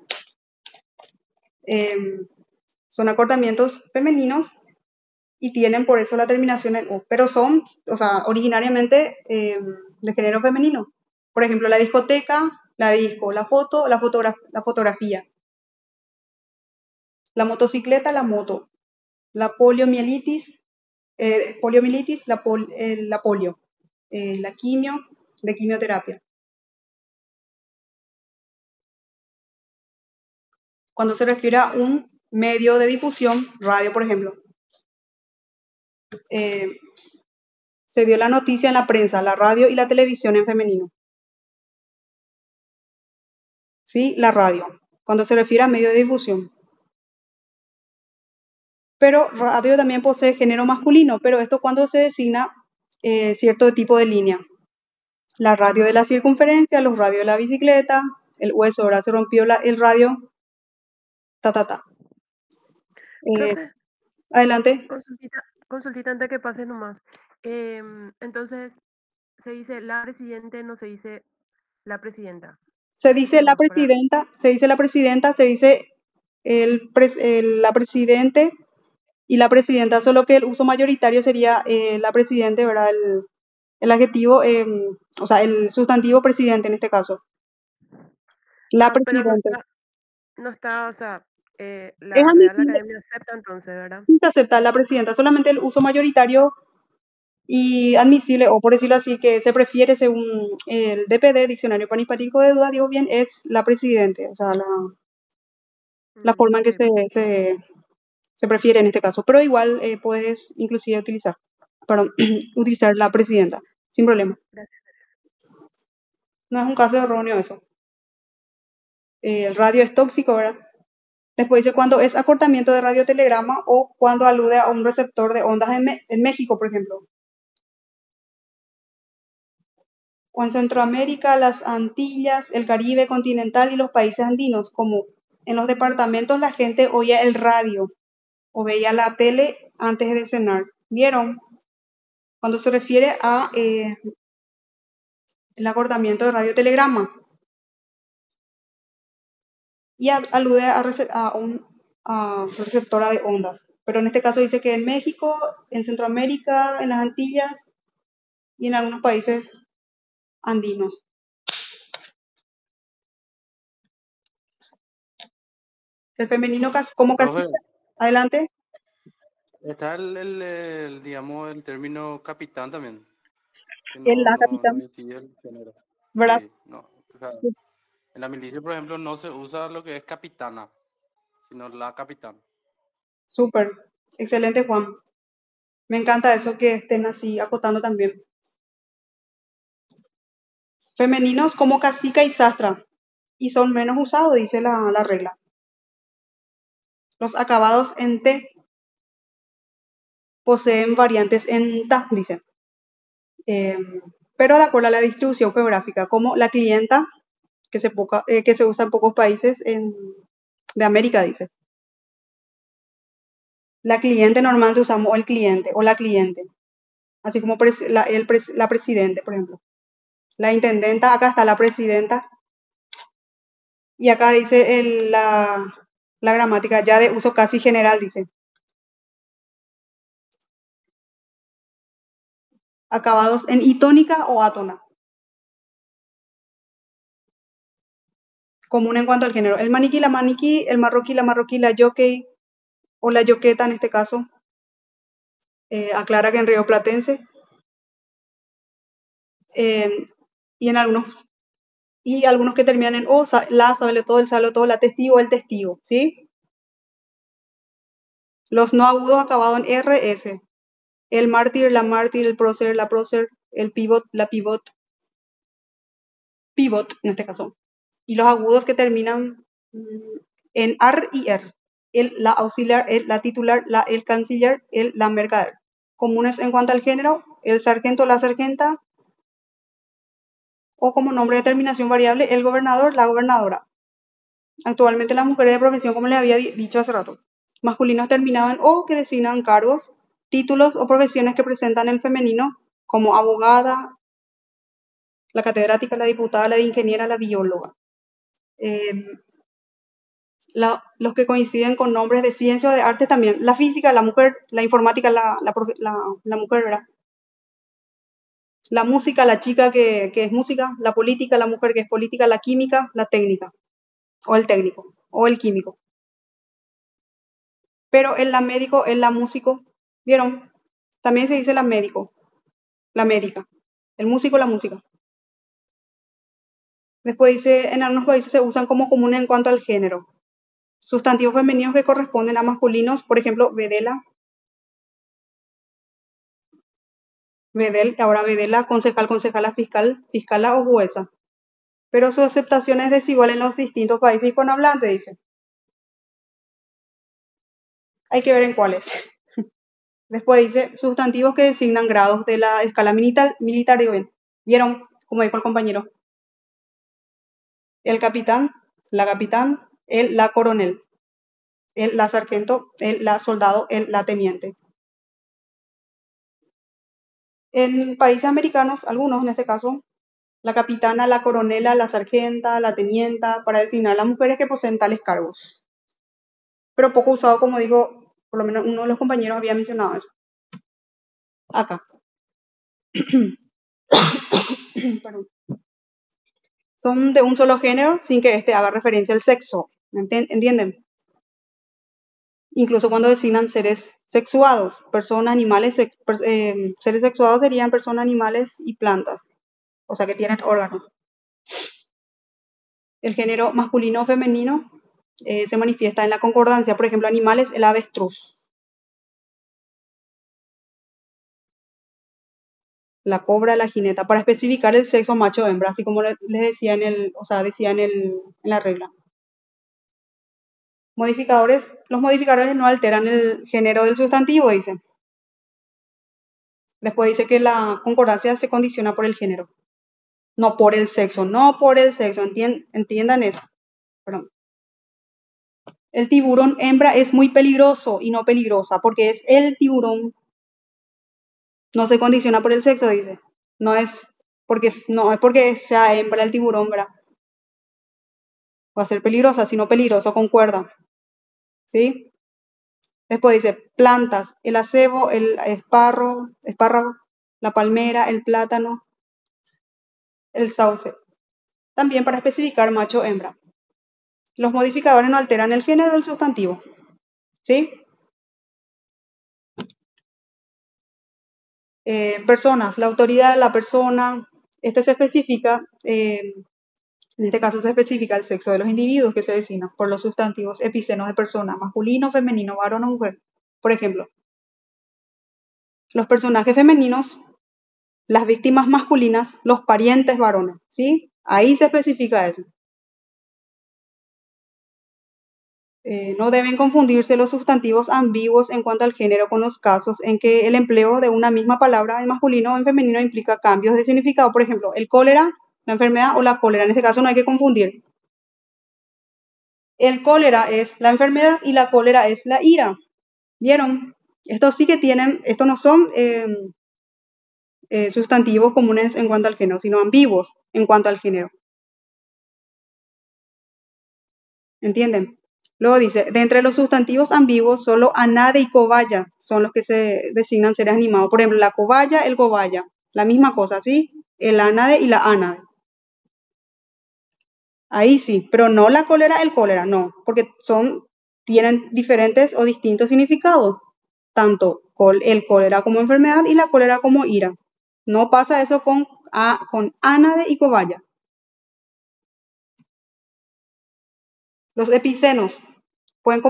Speaker 1: son acortamientos femeninos y tienen por eso la terminación en o, pero son, o sea, originariamente de género femenino. Por ejemplo, la discoteca, la disco, la foto, la fotografía, la motocicleta, la moto, la poliomielitis, la polio, la quimio, de quimioterapia. Cuando se refiere a un medio de difusión, radio, por ejemplo, se vio la noticia en la prensa, la radio y la televisión en femenino. ¿Sí? La radio, cuando se refiere a medio de difusión. Pero radio también posee género masculino, pero esto cuando se designa cierto tipo de línea. La radio de la circunferencia, los radios de la bicicleta, el hueso, ahora se rompió el radio,
Speaker 2: Profe,
Speaker 1: Adelante.
Speaker 2: consultita antes que pase nomás. Entonces, se dice la presidente, no se dice la presidenta.
Speaker 1: Se dice la
Speaker 2: Digamos, para...
Speaker 1: presidenta, se dice la presidenta, se dice la presidente y la presidenta, solo que el uso mayoritario sería la presidente, ¿verdad? El adjetivo, o sea, el sustantivo presidente en este caso. La
Speaker 2: Ah, pero
Speaker 1: presidente.
Speaker 2: no está, o sea,
Speaker 1: Es
Speaker 2: la Real
Speaker 1: admisible,
Speaker 2: Academia acepta entonces, ¿verdad?
Speaker 1: sí se acepta la presidenta, solamente el uso mayoritario y admisible, o por decirlo así, que se prefiere según el DPD, Diccionario Panhispánico de Duda, digo bien, es la presidente, o sea, la forma en que
Speaker 2: Ok,
Speaker 1: se prefiere en este caso, pero igual puedes inclusive utilizar, perdón, utilizar la presidenta, sin problema.
Speaker 2: gracias.
Speaker 1: No es un caso erróneo eso. El radio es tóxico, ¿verdad? Después dice cuando es acortamiento de radiotelegrama o cuando alude a un receptor de ondas en México, por ejemplo. O en Centroamérica, las Antillas, el Caribe continental y los países andinos, como en los departamentos la gente oía el radio o veía la tele antes de cenar. ¿Vieron? Cuando se refiere a el acortamiento de radiotelegrama y alude a a receptora de ondas. Pero en este caso dice que en México, en Centroamérica, en las Antillas y en algunos países andinos. El femenino como
Speaker 6: Profe,
Speaker 1: casilla. Adelante.
Speaker 6: está digamos, el término capitán también, que
Speaker 1: El la
Speaker 6: no
Speaker 1: capitán,
Speaker 6: decide el género.
Speaker 1: ¿verdad?
Speaker 6: Sí, no. O sea, en la milicia, por ejemplo, no se usa lo que es capitana, sino la capitán.
Speaker 1: Súper. Excelente, Juan. Me encanta eso que estén así acotando también. Femeninos como casica y sastra. Y son menos usados, dice la regla. Los acabados en T poseen variantes en ta, dice. Pero de acuerdo a la distribución geográfica, como la clienta, que se usa en pocos países de América, dice. La cliente normalmente usamos el cliente o la cliente, así como la presidente, por ejemplo. La intendenta, acá está la presidenta, y acá dice la gramática ya de uso casi general, dice. Acabados en I tónica o átona. Común en cuanto al género. El maniquí, el marroquí, la marroquí, la jockey o la yoqueta en este caso. Aclara que en río platense. Y en algunos que terminan en o, la, sabe todo, el salo todo, la testigo, el testigo, ¿sí? Los no agudos acabados en RS. El mártir, la mártir, el prócer, la prócer, el pivot, la pivot en este caso. Y los agudos que terminan en ar y er. La auxiliar, la titular, el canciller, la mercader. Comunes en cuanto al género, el sargento, la sargenta, o como nombre de terminación variable, el gobernador, la gobernadora. Actualmente las mujeres de profesión, como les había dicho hace rato, masculinos terminados en o que designan cargos, títulos o profesiones que presentan el femenino, como abogada, la catedrática, la diputada, la ingeniera, la bióloga. Los que coinciden con nombres de ciencia o de arte también. La física, la mujer, la informática, la mujer, ¿verdad? La música, la chica que es música, la política, la mujer que es política, la química, la técnica, o el técnico, o el químico. Pero el la médico, el la músico, ¿vieron? También se dice la médico, la médica. El músico, la música. Después dice, en algunos países se usan como común en cuanto al género. Sustantivos femeninos que corresponden a masculinos, por ejemplo, vedela, vedel, ahora vedela, concejal, concejala, fiscal, fiscala o jueza. Pero su aceptación es desigual en los distintos países hispanohablantes, dice. Hay que ver en cuáles. Después dice, sustantivos que designan grados de la escala militar, ¿vieron? Como dijo el compañero. El capitán, la coronel, la sargento, la soldado, la teniente. En países americanos, algunos en este caso, la capitana, la coronela, la sargenta, la tenienta, para designar a las mujeres que poseen tales cargos. Pero poco usado, como digo, por lo menos uno de los compañeros había mencionado eso. Acá. Perdón. son de un solo género sin que éste haga referencia al sexo. ¿Entienden? Incluso cuando designan seres sexuados, personas, animales, seres sexuados serían personas, animales y plantas, o sea que tienen órganos. El género masculino o femenino se manifiesta en la concordancia, por ejemplo, animales, el avestruz, la cobra, la jineta, para especificar el sexo macho o hembra, así como les decía en la regla. Los modificadores no alteran el género del sustantivo, dice. Después dice que la concordancia se condiciona por el género, no por el sexo, entiendan eso. Perdón. El tiburón hembra es muy peligroso y no peligrosa, porque es el tiburón. No se condiciona por el sexo, dice. No es porque sea hembra el tiburón, ¿verdad? Va a ser peligrosa, sino peligroso con cuerda. ¿Sí? Después dice plantas, el acebo, el espárrago, la palmera, el plátano, el sauce. También para especificar macho hembra. Los modificadores no alteran el género del sustantivo. ¿Sí? Personas, la autoridad, la persona, se especifica, en este caso se especifica el sexo de los individuos que se designan por los sustantivos epicenos de persona, masculino, femenino, varón o mujer. Por ejemplo, los personajes femeninos, las víctimas masculinas, los parientes varones, ¿sí? Ahí se especifica eso. No deben confundirse los sustantivos ambiguos en cuanto al género con los casos en que el empleo de una misma palabra en masculino o en femenino implica cambios de significado. Por ejemplo, el cólera, la enfermedad o la cólera. En este caso no hay que confundir. El cólera es la enfermedad y la cólera es la ira. ¿Vieron? Estos sí que estos no son sustantivos comunes en cuanto al género, sino ambiguos en cuanto al género. ¿Entienden? Luego dice, de entre los sustantivos ambiguos, solo anade y cobaya son los que se designan seres animados. Por ejemplo, la cobaya, el cobaya, la misma cosa, ¿sí? El anade y la ánade. Ahí sí, pero no la cólera, el cólera, no, porque tienen diferentes o distintos significados, tanto el cólera como enfermedad y la cólera como ira. No pasa eso con ánade y cobaya. Los epicenos pueden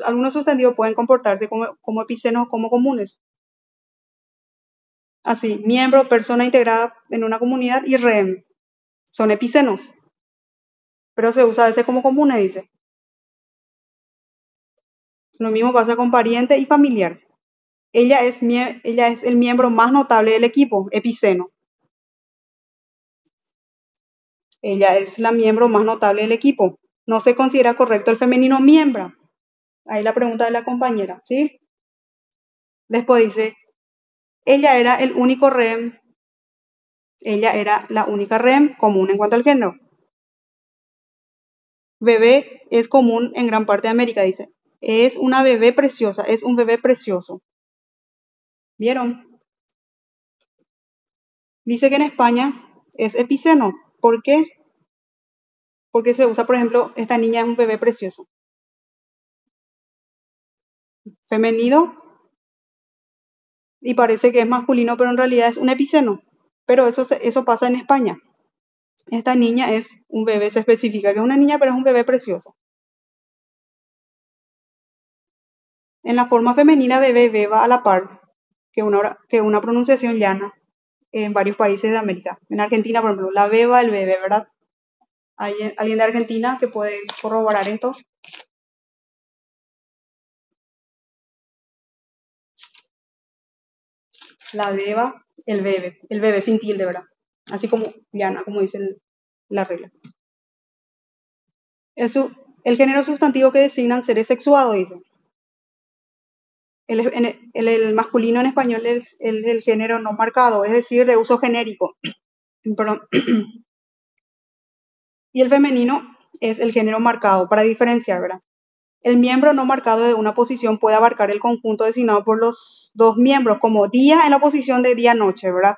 Speaker 1: algunos sustantivos pueden comportarse como epicenos como comunes. Así, miembro, persona integrada en una comunidad y rehén. Son epicenos. Pero se usa a veces como comunes, dice. Lo mismo pasa con pariente y familiar. Ella es el miembro más notable del equipo, epiceno. Ella es la miembro más notable del equipo. No se considera correcto el femenino miembro. Ahí la pregunta de la compañera, ¿sí? Después dice, ella era el único rehén. Ella era la única rehén común en cuanto al género. Bebé es común en gran parte de América, dice. Es una bebé preciosa, es un bebé precioso. ¿Vieron? Dice que en España es epiceno. ¿Por qué? Porque se usa, por ejemplo, esta niña es un bebé precioso. Femenino y parece que es masculino, pero en realidad es un epiceno. Pero eso pasa en España. Esta niña es un bebé, se especifica que es una niña, pero es un bebé precioso. En la forma femenina, bebé, beba a la par que una pronunciación llana en varios países de América. En Argentina, por ejemplo, la beba, el bebé, ¿verdad? ¿Hay alguien de Argentina que puede corroborar esto? La beba, el bebé sin tilde, ¿verdad? Así como llana, como dice la regla. El género sustantivo que designan seres sexuados, dice. El masculino en español es el género no marcado, es decir, de uso genérico. Perdón. Y el femenino es el género marcado, para diferenciar, ¿verdad? El miembro no marcado de una posición puede abarcar el conjunto designado por los dos miembros, como día en la posición de día-noche, ¿verdad?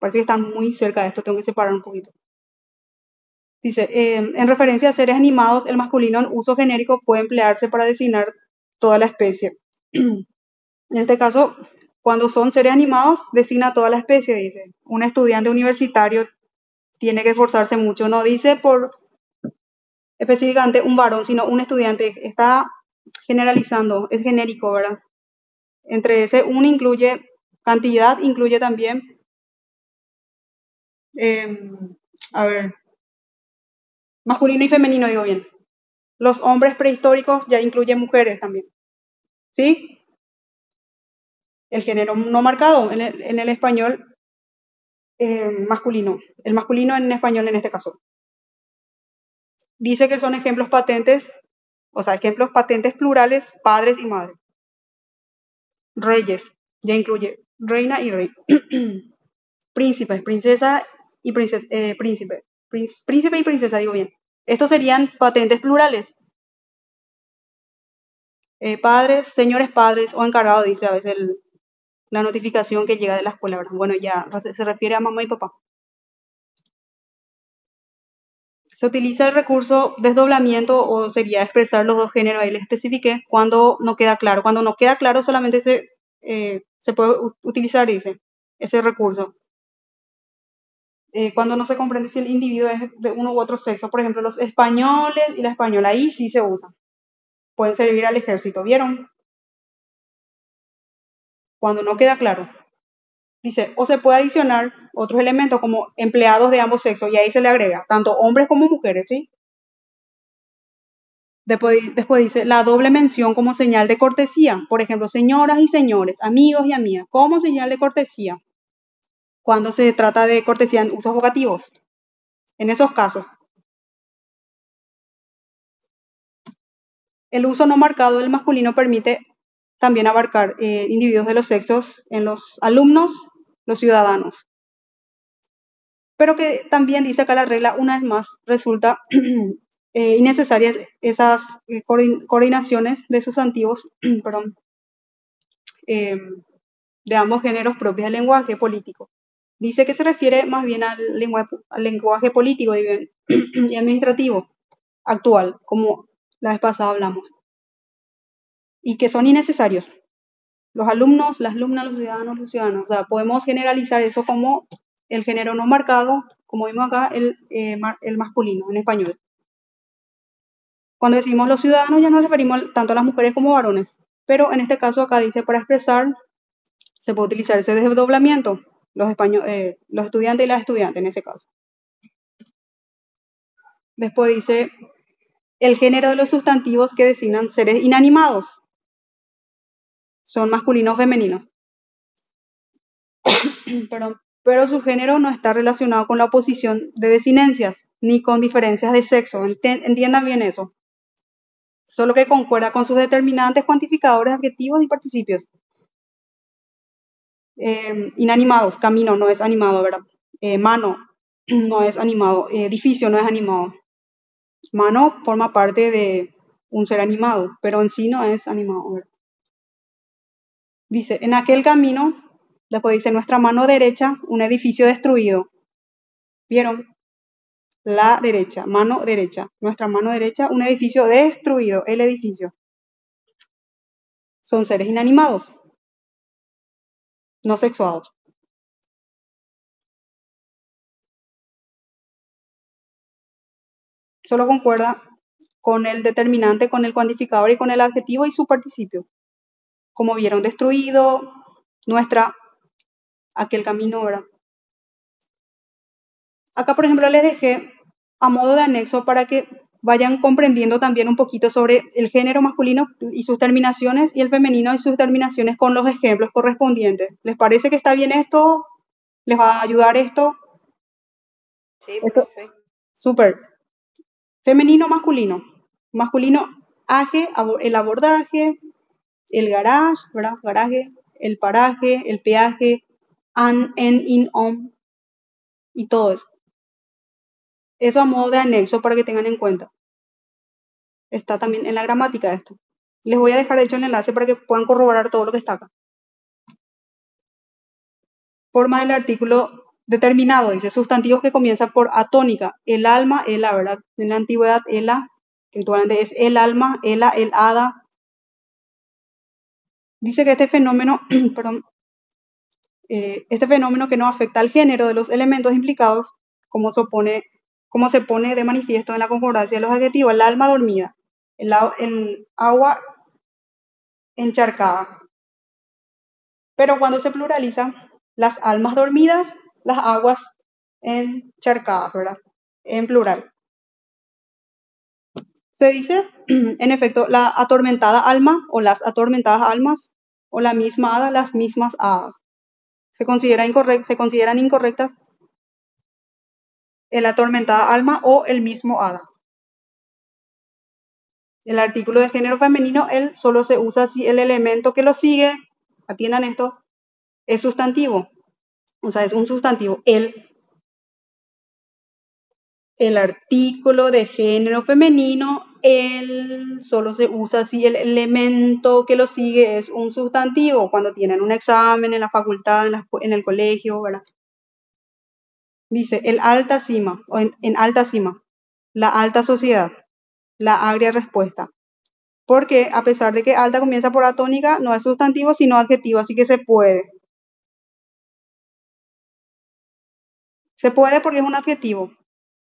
Speaker 1: Parece que están muy cerca de esto, tengo que separar un poquito. Dice, en referencia a seres animados, el masculino en uso genérico puede emplearse para designar toda la especie. En este caso, cuando son seres animados, designa toda la especie, dice. Un estudiante universitario tiene que esforzarse mucho, no dice por específicamente un varón, sino un estudiante. Está generalizando, es genérico, ¿verdad? Entre ese un incluye cantidad, incluye también, a ver, masculino y femenino, digo bien. Los hombres prehistóricos ya incluyen mujeres también, ¿sí? El género no marcado en el español masculino. El masculino en español en este caso. Dice que son ejemplos patentes, o sea, ejemplos patentes plurales, padres y madres. Reyes, ya incluye reina y rey. Príncipes, princesa y príncipe. Príncipe y princesa, digo bien. Estos serían patentes plurales. Padres, señores padres o encargado, dice a veces la notificación que llega de la escuela, ¿verdad? Bueno, ya se refiere a mamá y papá. Se utiliza el recurso desdoblamiento o sería expresar los dos géneros, ahí le especifiqué, cuando no queda claro. Cuando no queda claro solamente se puede utilizar, dice, ese recurso. Cuando no se comprende si el individuo es de uno u otro sexo, por ejemplo, los españoles y la española, ahí sí se usa. Pueden servir al ejército, ¿vieron? Cuando no queda claro. Dice, o se puede adicionar otros elementos como empleados de ambos sexos y ahí se le agrega tanto hombres como mujeres, ¿sí? Después dice la doble mención como señal de cortesía. Por ejemplo, señoras y señores, amigos y amigas, como señal de cortesía. Cuando se trata de cortesía en usos vocativos. En esos casos. El uso no marcado del masculino permite también abarcar individuos de los sexos en los alumnos, los ciudadanos. Pero que también dice acá la regla, una vez más, resulta innecesarias esas coordinaciones de sustantivos perdón, de ambos géneros propios del lenguaje político. Dice que se refiere más bien al lenguaje político y administrativo actual, como la vez pasada hablamos, y que son innecesarios. Los alumnos, las alumnas, los ciudadanos. O sea, podemos generalizar eso como el género no marcado, como vimos acá, el masculino en español. Cuando decimos los ciudadanos ya nos referimos tanto a las mujeres como varones, pero en este caso acá dice para expresar se puede utilizar ese desdoblamiento, los estudiantes y las estudiantes en ese caso. Después dice el género de los sustantivos que designan seres inanimados. Son masculinos o femeninos. Perdón. Pero su género no está relacionado con la oposición de desinencias ni con diferencias de sexo. Entiendan bien eso. Solo que concuerda con sus determinantes, cuantificadores, adjetivos y participios. Inanimados, camino no es animado, ¿verdad? Mano no es animado, edificio no es animado. Mano forma parte de un ser animado, pero en sí no es animado, ¿verdad? Dice, en aquel camino, después dice, nuestra mano derecha, un edificio destruido. ¿Vieron? La derecha, mano derecha. Nuestra mano derecha, un edificio destruido, el edificio. Son seres inanimados, no sexuados. Solo concuerda con el determinante, con el cuantificador y con el adjetivo y su participio. Como vieron, destruido, nuestra, aquel camino, ¿verdad? Acá, por ejemplo, les dejé a modo de anexo para que vayan comprendiendo también un poquito sobre el género masculino y sus terminaciones y el femenino y sus terminaciones con los ejemplos correspondientes. ¿Les parece que está bien esto? ¿Les va a ayudar esto?
Speaker 5: Sí, profe.
Speaker 1: Súper. Femenino, masculino. Masculino, el abordaje, el garage, ¿verdad? Garaje, el paraje, el peaje, en, in, on y todo eso. Eso a modo de anexo para que tengan en cuenta. Está también en la gramática esto. Les voy a dejar de hecho el enlace para que puedan corroborar todo lo que está acá. Forma del artículo determinado, dice, sustantivos que comienzan por atónica. El alma, ela, ¿verdad? En la antigüedad, ela, que actualmente es el alma, ela, el hada. Dice que este fenómeno, perdón, este fenómeno que no afecta al género de los elementos implicados, como se pone de manifiesto en la concordancia de los adjetivos, el alma dormida, el agua encharcada. Pero cuando se pluraliza, las almas dormidas, las aguas encharcadas, ¿verdad? En plural. Se dice, en efecto, la atormentada alma o las atormentadas almas o la misma hada, las mismas hadas. Se consideran incorrectas el atormentada alma o el mismo hada. El artículo de género femenino, él solo se usa si el elemento que lo sigue, atiendan esto, es sustantivo. O sea, es un sustantivo. El artículo de género femenino, él solo se usa si el elemento que lo sigue es un sustantivo, cuando tienen un examen en la facultad, en el colegio, ¿verdad? Dice, el alta cima, o en alta cima, la alta sociedad, la agria respuesta. Porque a pesar de que alta comienza por atónica, no es sustantivo, sino adjetivo, así que se puede. Se puede porque es un adjetivo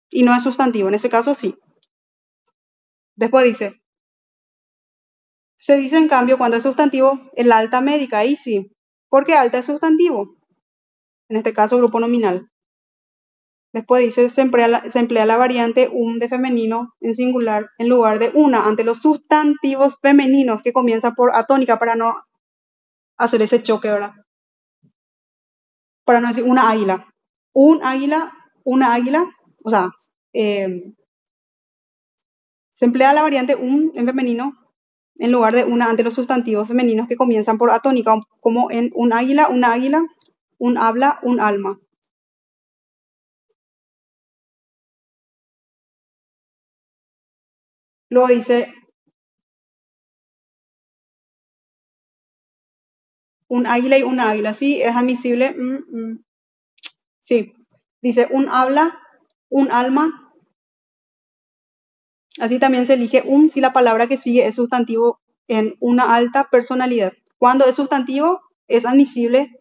Speaker 1: y no es sustantivo, en ese caso sí. Después dice, se dice en cambio cuando es sustantivo el alta médica, ahí sí, porque alta es sustantivo, en este caso grupo nominal. Después dice, se emplea la variante un de femenino en singular en lugar de una ante los sustantivos femeninos que comienzan por atónica para no hacer ese choque, ¿verdad? Para no decir una águila. Una águila, o sea, se emplea la variante un en femenino en lugar de una ante los sustantivos femeninos que comienzan por atónica, como en un águila, un habla, un alma. Luego dice un águila y una águila, sí, es admisible. Sí, dice un habla, un alma. Así también se elige un si la palabra que sigue es sustantivo en una alta personalidad. Cuando es sustantivo, es admisible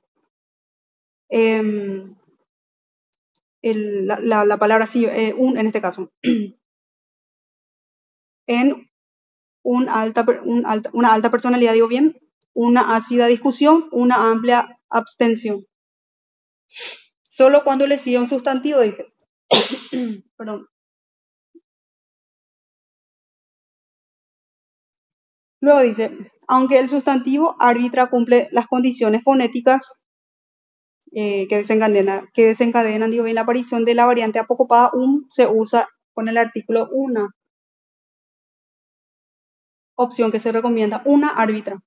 Speaker 1: la palabra sí, un en este caso. En una alta personalidad, digo bien, una ácida discusión, una amplia abstención. Solo cuando le sigue un sustantivo, dice. Perdón. Luego dice, aunque el sustantivo árbitra cumple las condiciones fonéticas que desencadenan, digo bien, la aparición de la variante apocopada se usa con el artículo una. Opción que se recomienda, una árbitra.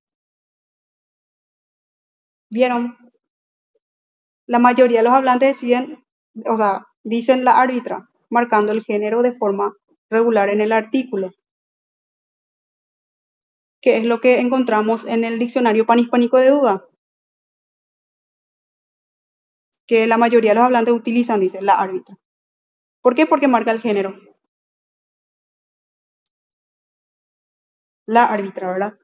Speaker 1: ¿Vieron? La mayoría de los hablantes dicen la árbitra, marcando el género de forma regular en el artículo, que es lo que encontramos en el diccionario panhispánico de duda, que la mayoría de los hablantes utilizan, dice, la árbitra. ¿Por qué? Porque marca el género. La árbitra, ¿verdad?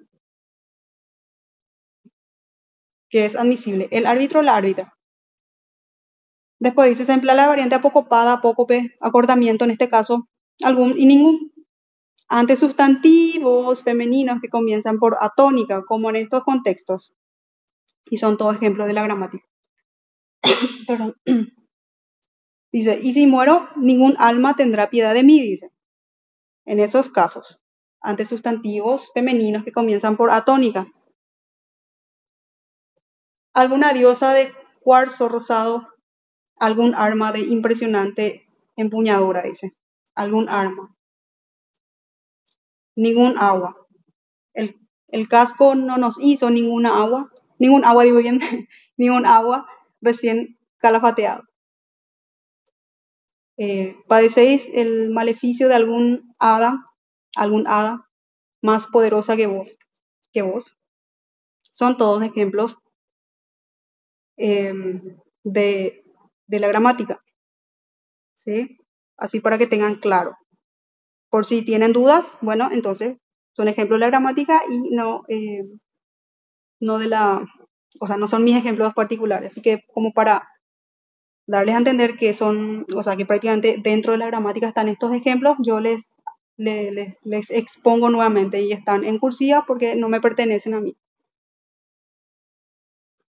Speaker 1: Que es admisible. El árbitro o la árbitra. Después dice, se emplea la variante apocopada, apócope, acortamiento, en este caso, algún y ningún. Ante sustantivos femeninos que comienzan por atónica, como en estos contextos. Y son todos ejemplos de la gramática. Perdón. Dice, y si muero, ningún alma tendrá piedad de mí, dice. En esos casos, ante sustantivos femeninos que comienzan por atónica. Alguna diosa de cuarzo rosado, algún arma de impresionante empuñadura, dice. Algún arma. Ningún agua. El casco no nos hizo ningún agua, digo bien, ningún agua recién calafateado. Padecéis el maleficio de algún hada más poderosa que vos. Son todos ejemplos de de la gramática, ¿sí? Así para que tengan claro. Por si tienen dudas, bueno, entonces son ejemplos de la gramática y no de la, o sea, no son mis ejemplos particulares. Así que como para darles a entender que son, o sea, que prácticamente dentro de la gramática están estos ejemplos, yo les expongo nuevamente y están en cursiva porque no me pertenecen a mí.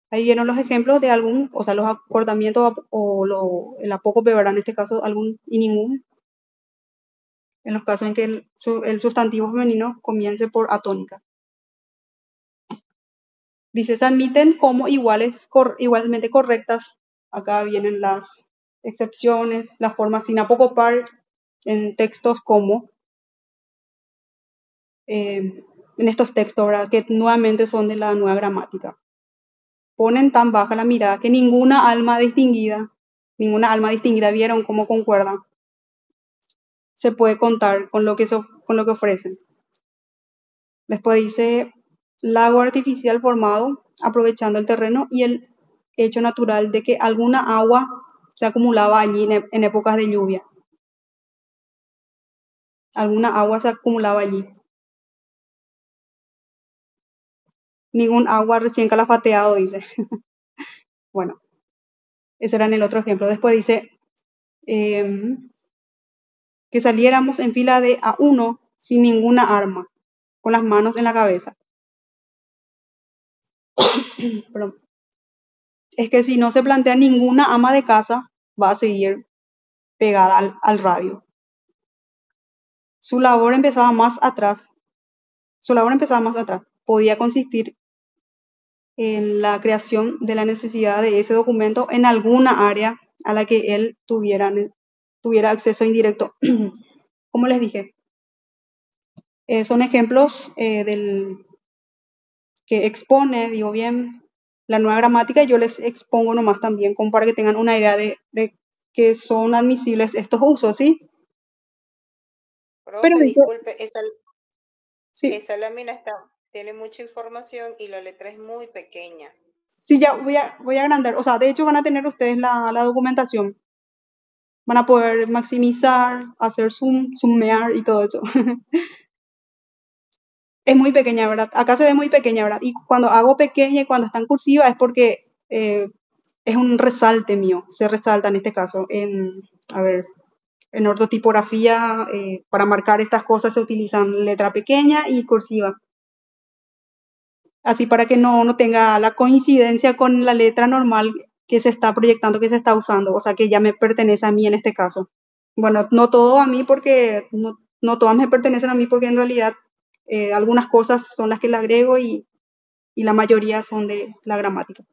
Speaker 1: Ahí vieron los ejemplos de algún, o sea, los acordamientos el apócope, ¿verdad? En este caso, algún y ningún, en los casos en que el sustantivo femenino comience por atónica. Dice, se admiten como igualmente correctas. Acá vienen las excepciones, las formas sin apocopar en textos como, en estos textos, ¿verdad? Que nuevamente son de la nueva gramática. Ponen tan baja la mirada que ninguna alma distinguida, vieron cómo concuerdan, se puede contar con lo que ofrecen. Después dice, lago artificial formado aprovechando el terreno y el hecho natural de que alguna agua se acumulaba allí en épocas de lluvia. Alguna agua se acumulaba allí. Ningún agua recién calafateado, dice. Bueno, ese era en el otro ejemplo. Después dice que saliéramos en fila de a uno sin ninguna arma, con las manos en la cabeza. Perdón. Es que si no se plantea ninguna ama de casa, va a seguir pegada al radio. Su labor empezaba más atrás. Podía consistir en la creación de la necesidad de ese documento en alguna área a la que él tuviera acceso indirecto. Como les dije, son ejemplos que expone, digo bien, la nueva gramática, y yo les expongo nomás también como para que tengan una idea de que son admisibles estos usos, ¿sí? Pero
Speaker 5: Profe, disculpe,
Speaker 1: sí,
Speaker 5: esa lámina tiene mucha información y la letra es muy pequeña.
Speaker 1: sí, ya voy a agrandar. O sea, de hecho van a tener ustedes la documentación. Van a poder maximizar, hacer zoomear y todo eso. Es muy pequeña, ¿verdad? Acá se ve muy pequeña, ¿verdad? Y cuando hago pequeña y cuando está en cursiva es porque es un resalte mío. Se resalta en este caso. En ortotipografía, para marcar estas cosas se utilizan letra pequeña y cursiva. Así para que no tenga la coincidencia con la letra normal que se está proyectando, que se está usando, o sea, que ya me pertenece a mí en este caso. Bueno, no todo a mí porque, no todas me pertenecen a mí porque en realidad algunas cosas son las que le agrego y la mayoría son de la gramática.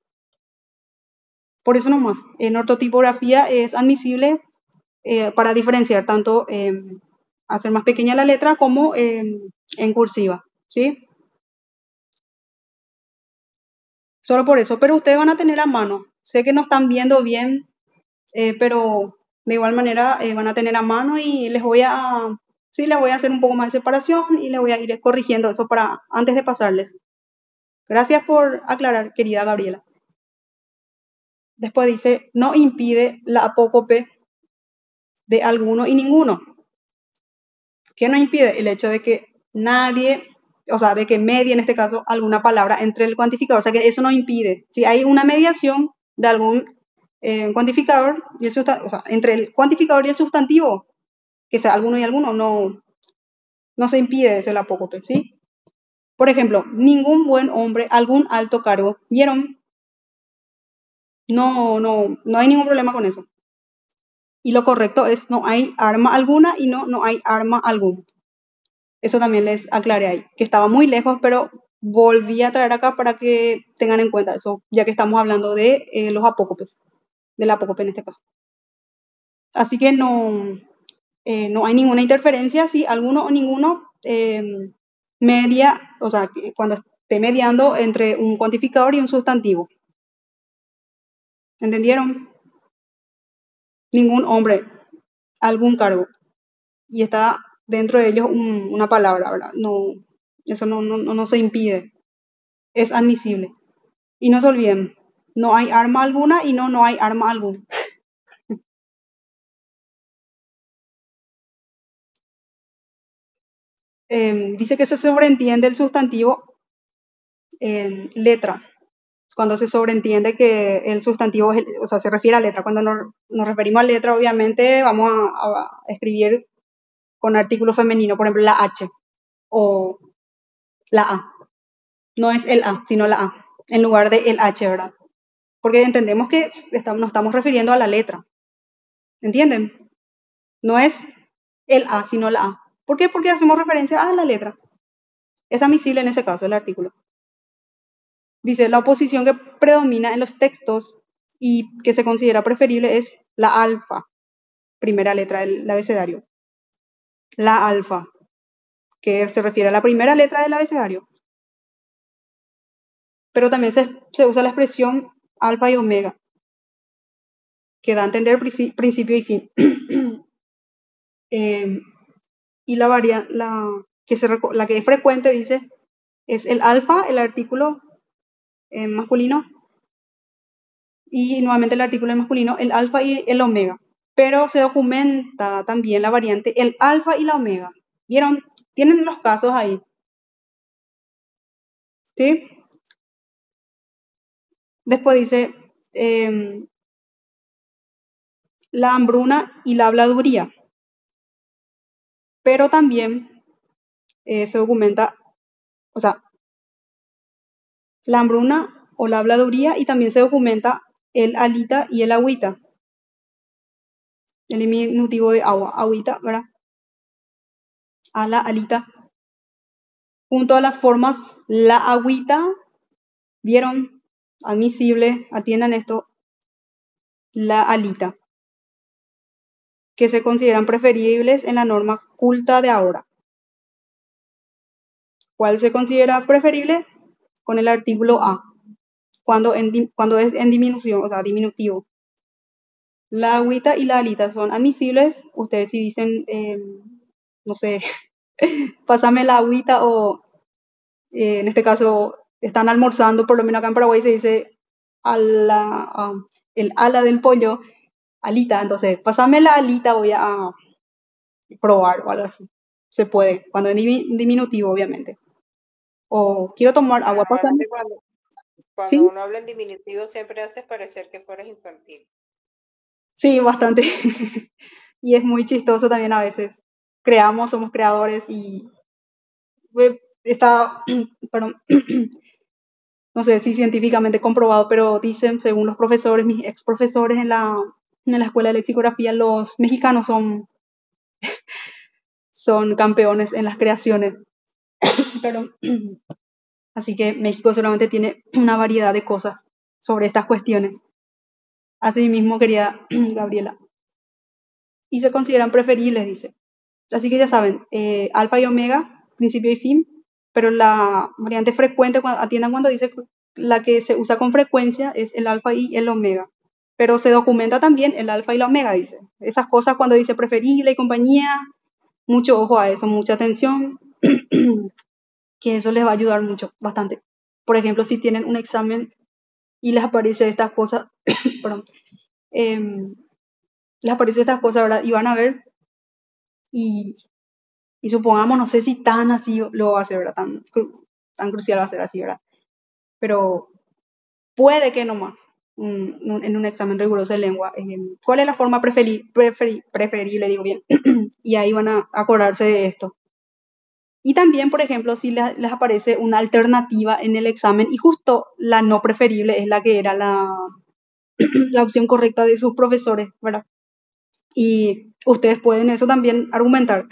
Speaker 1: Por eso nomás, en ortotipografía es admisible para diferenciar tanto hacer más pequeña la letra como en cursiva, ¿sí? Solo por eso, pero ustedes van a tener a mano. Sé que no están viendo bien, pero de igual manera van a tener a mano y les voy a hacer un poco más de separación y les voy a ir corrigiendo eso para antes de pasarles. Gracias por aclarar, querida Gabriela. Después dice, no impide la apócope de alguno y ninguno. ¿Qué no impide? El hecho de que nadie, o sea, de que medie en este caso alguna palabra entre el cuantificador. O sea, que eso no impide. Si hay una mediación de algún cuantificador, y o sea, entre el cuantificador y el sustantivo, que sea alguno y alguno, no se impide eso el apócope, ¿sí? Por ejemplo, ningún buen hombre, algún alto cargo. ¿Vieron? No hay ningún problema con eso. Y lo correcto es no hay arma alguna y no hay arma alguna. Eso también les aclaré ahí, que estaba muy lejos, pero volví a traer acá para que tengan en cuenta eso, ya que estamos hablando de los apócopes, del apócope en este caso. Así que no hay ninguna interferencia si alguno o ninguno media, o sea, cuando esté mediando entre un cuantificador y un sustantivo. ¿Entendieron? Ningún hombre, algún cargo. Y está dentro de ellos una palabra, ¿verdad? No, eso no se impide. Es admisible. Y no se olviden, no hay arma alguna y no hay arma alguna. Dice que se sobreentiende el sustantivo letra, cuando se sobreentiende que el sustantivo o sea, se refiere a letra. Cuando nos referimos a letra, obviamente vamos a escribir con artículo femenino, por ejemplo, la H o la A. No es el A, sino la A, en lugar de el H, ¿verdad? Porque entendemos que nos estamos refiriendo a la letra. ¿Entienden? No es el A, sino la A. ¿Por qué? Porque hacemos referencia a la letra. Es admisible en ese caso el artículo. Dice, la oposición que predomina en los textos y que se considera preferible es la alfa, primera letra del abecedario. La alfa, que se refiere a la primera letra del abecedario. Pero también se usa la expresión alfa y omega, que da a entender principio y fin. Y la que es frecuente, dice, es el alfa, el artículo masculino, y nuevamente el artículo masculino, el alfa y el omega. Pero se documenta también la variante el alfa y la omega. ¿Vieron? Tienen los casos ahí. ¿Sí? Después dice la hambruna y la habladuría. Pero también se documenta, o sea, la hambruna o la habladuría, y también se documenta el alita y el agüita. El diminutivo de agua, agüita, ¿verdad? A la alita. Junto a las formas la agüita, ¿vieron? Admisible, atiendan esto, la alita, que se consideran preferibles en la norma culta de ahora. ¿Cuál se considera preferible? Con el artículo A, cuando es en disminución, o sea, diminutivo. La agüita y la alita son admisibles. Ustedes si dicen, no sé, pásame la agüita, o en este caso están almorzando, por lo menos acá en Paraguay se dice el ala del pollo, alita. Entonces, pásame la alita, voy a probar o algo así. Se puede, cuando es diminutivo, obviamente. O quiero tomar agua, pásame.
Speaker 5: Normalmente cuando
Speaker 1: Sí,
Speaker 5: uno habla en diminutivo siempre haces parecer que fueras infantil.
Speaker 1: sí, bastante. Y es muy chistoso también a veces. Somos creadores y está, perdón, no sé si científicamente comprobado, pero dicen, según los profesores, mis ex profesores en la escuela de lexicografía, los mexicanos son campeones en las creaciones. Perdón. Así que México solamente tiene una variedad de cosas sobre estas cuestiones. Así mismo, querida Gabriela. Y se consideran preferibles, dice. Así que ya saben, alfa y omega, principio y fin, pero la variante frecuente, atiendan cuando dice la que se usa con frecuencia es el alfa y el omega. Pero se documenta también el alfa y la omega, dice. Esas cosas cuando dice preferible y compañía, mucho ojo a eso, mucha atención, que eso les va a ayudar mucho, bastante. Por ejemplo, si tienen un examen y les aparece estas cosas, perdón, les aparece estas cosas, ¿verdad? Y van a ver y supongamos, no sé si tan así lo va a hacer, ¿verdad? Tan crucial va a ser así, ¿verdad? Pero puede que no más en un examen riguroso de lengua. ¿Cuál es la forma preferible, digo bien? Y ahí van a acordarse de esto. Y también, por ejemplo, si les aparece una alternativa en el examen y justo la no preferible es la que era la opción correcta de sus profesores, ¿verdad? Y ustedes pueden eso también argumentar.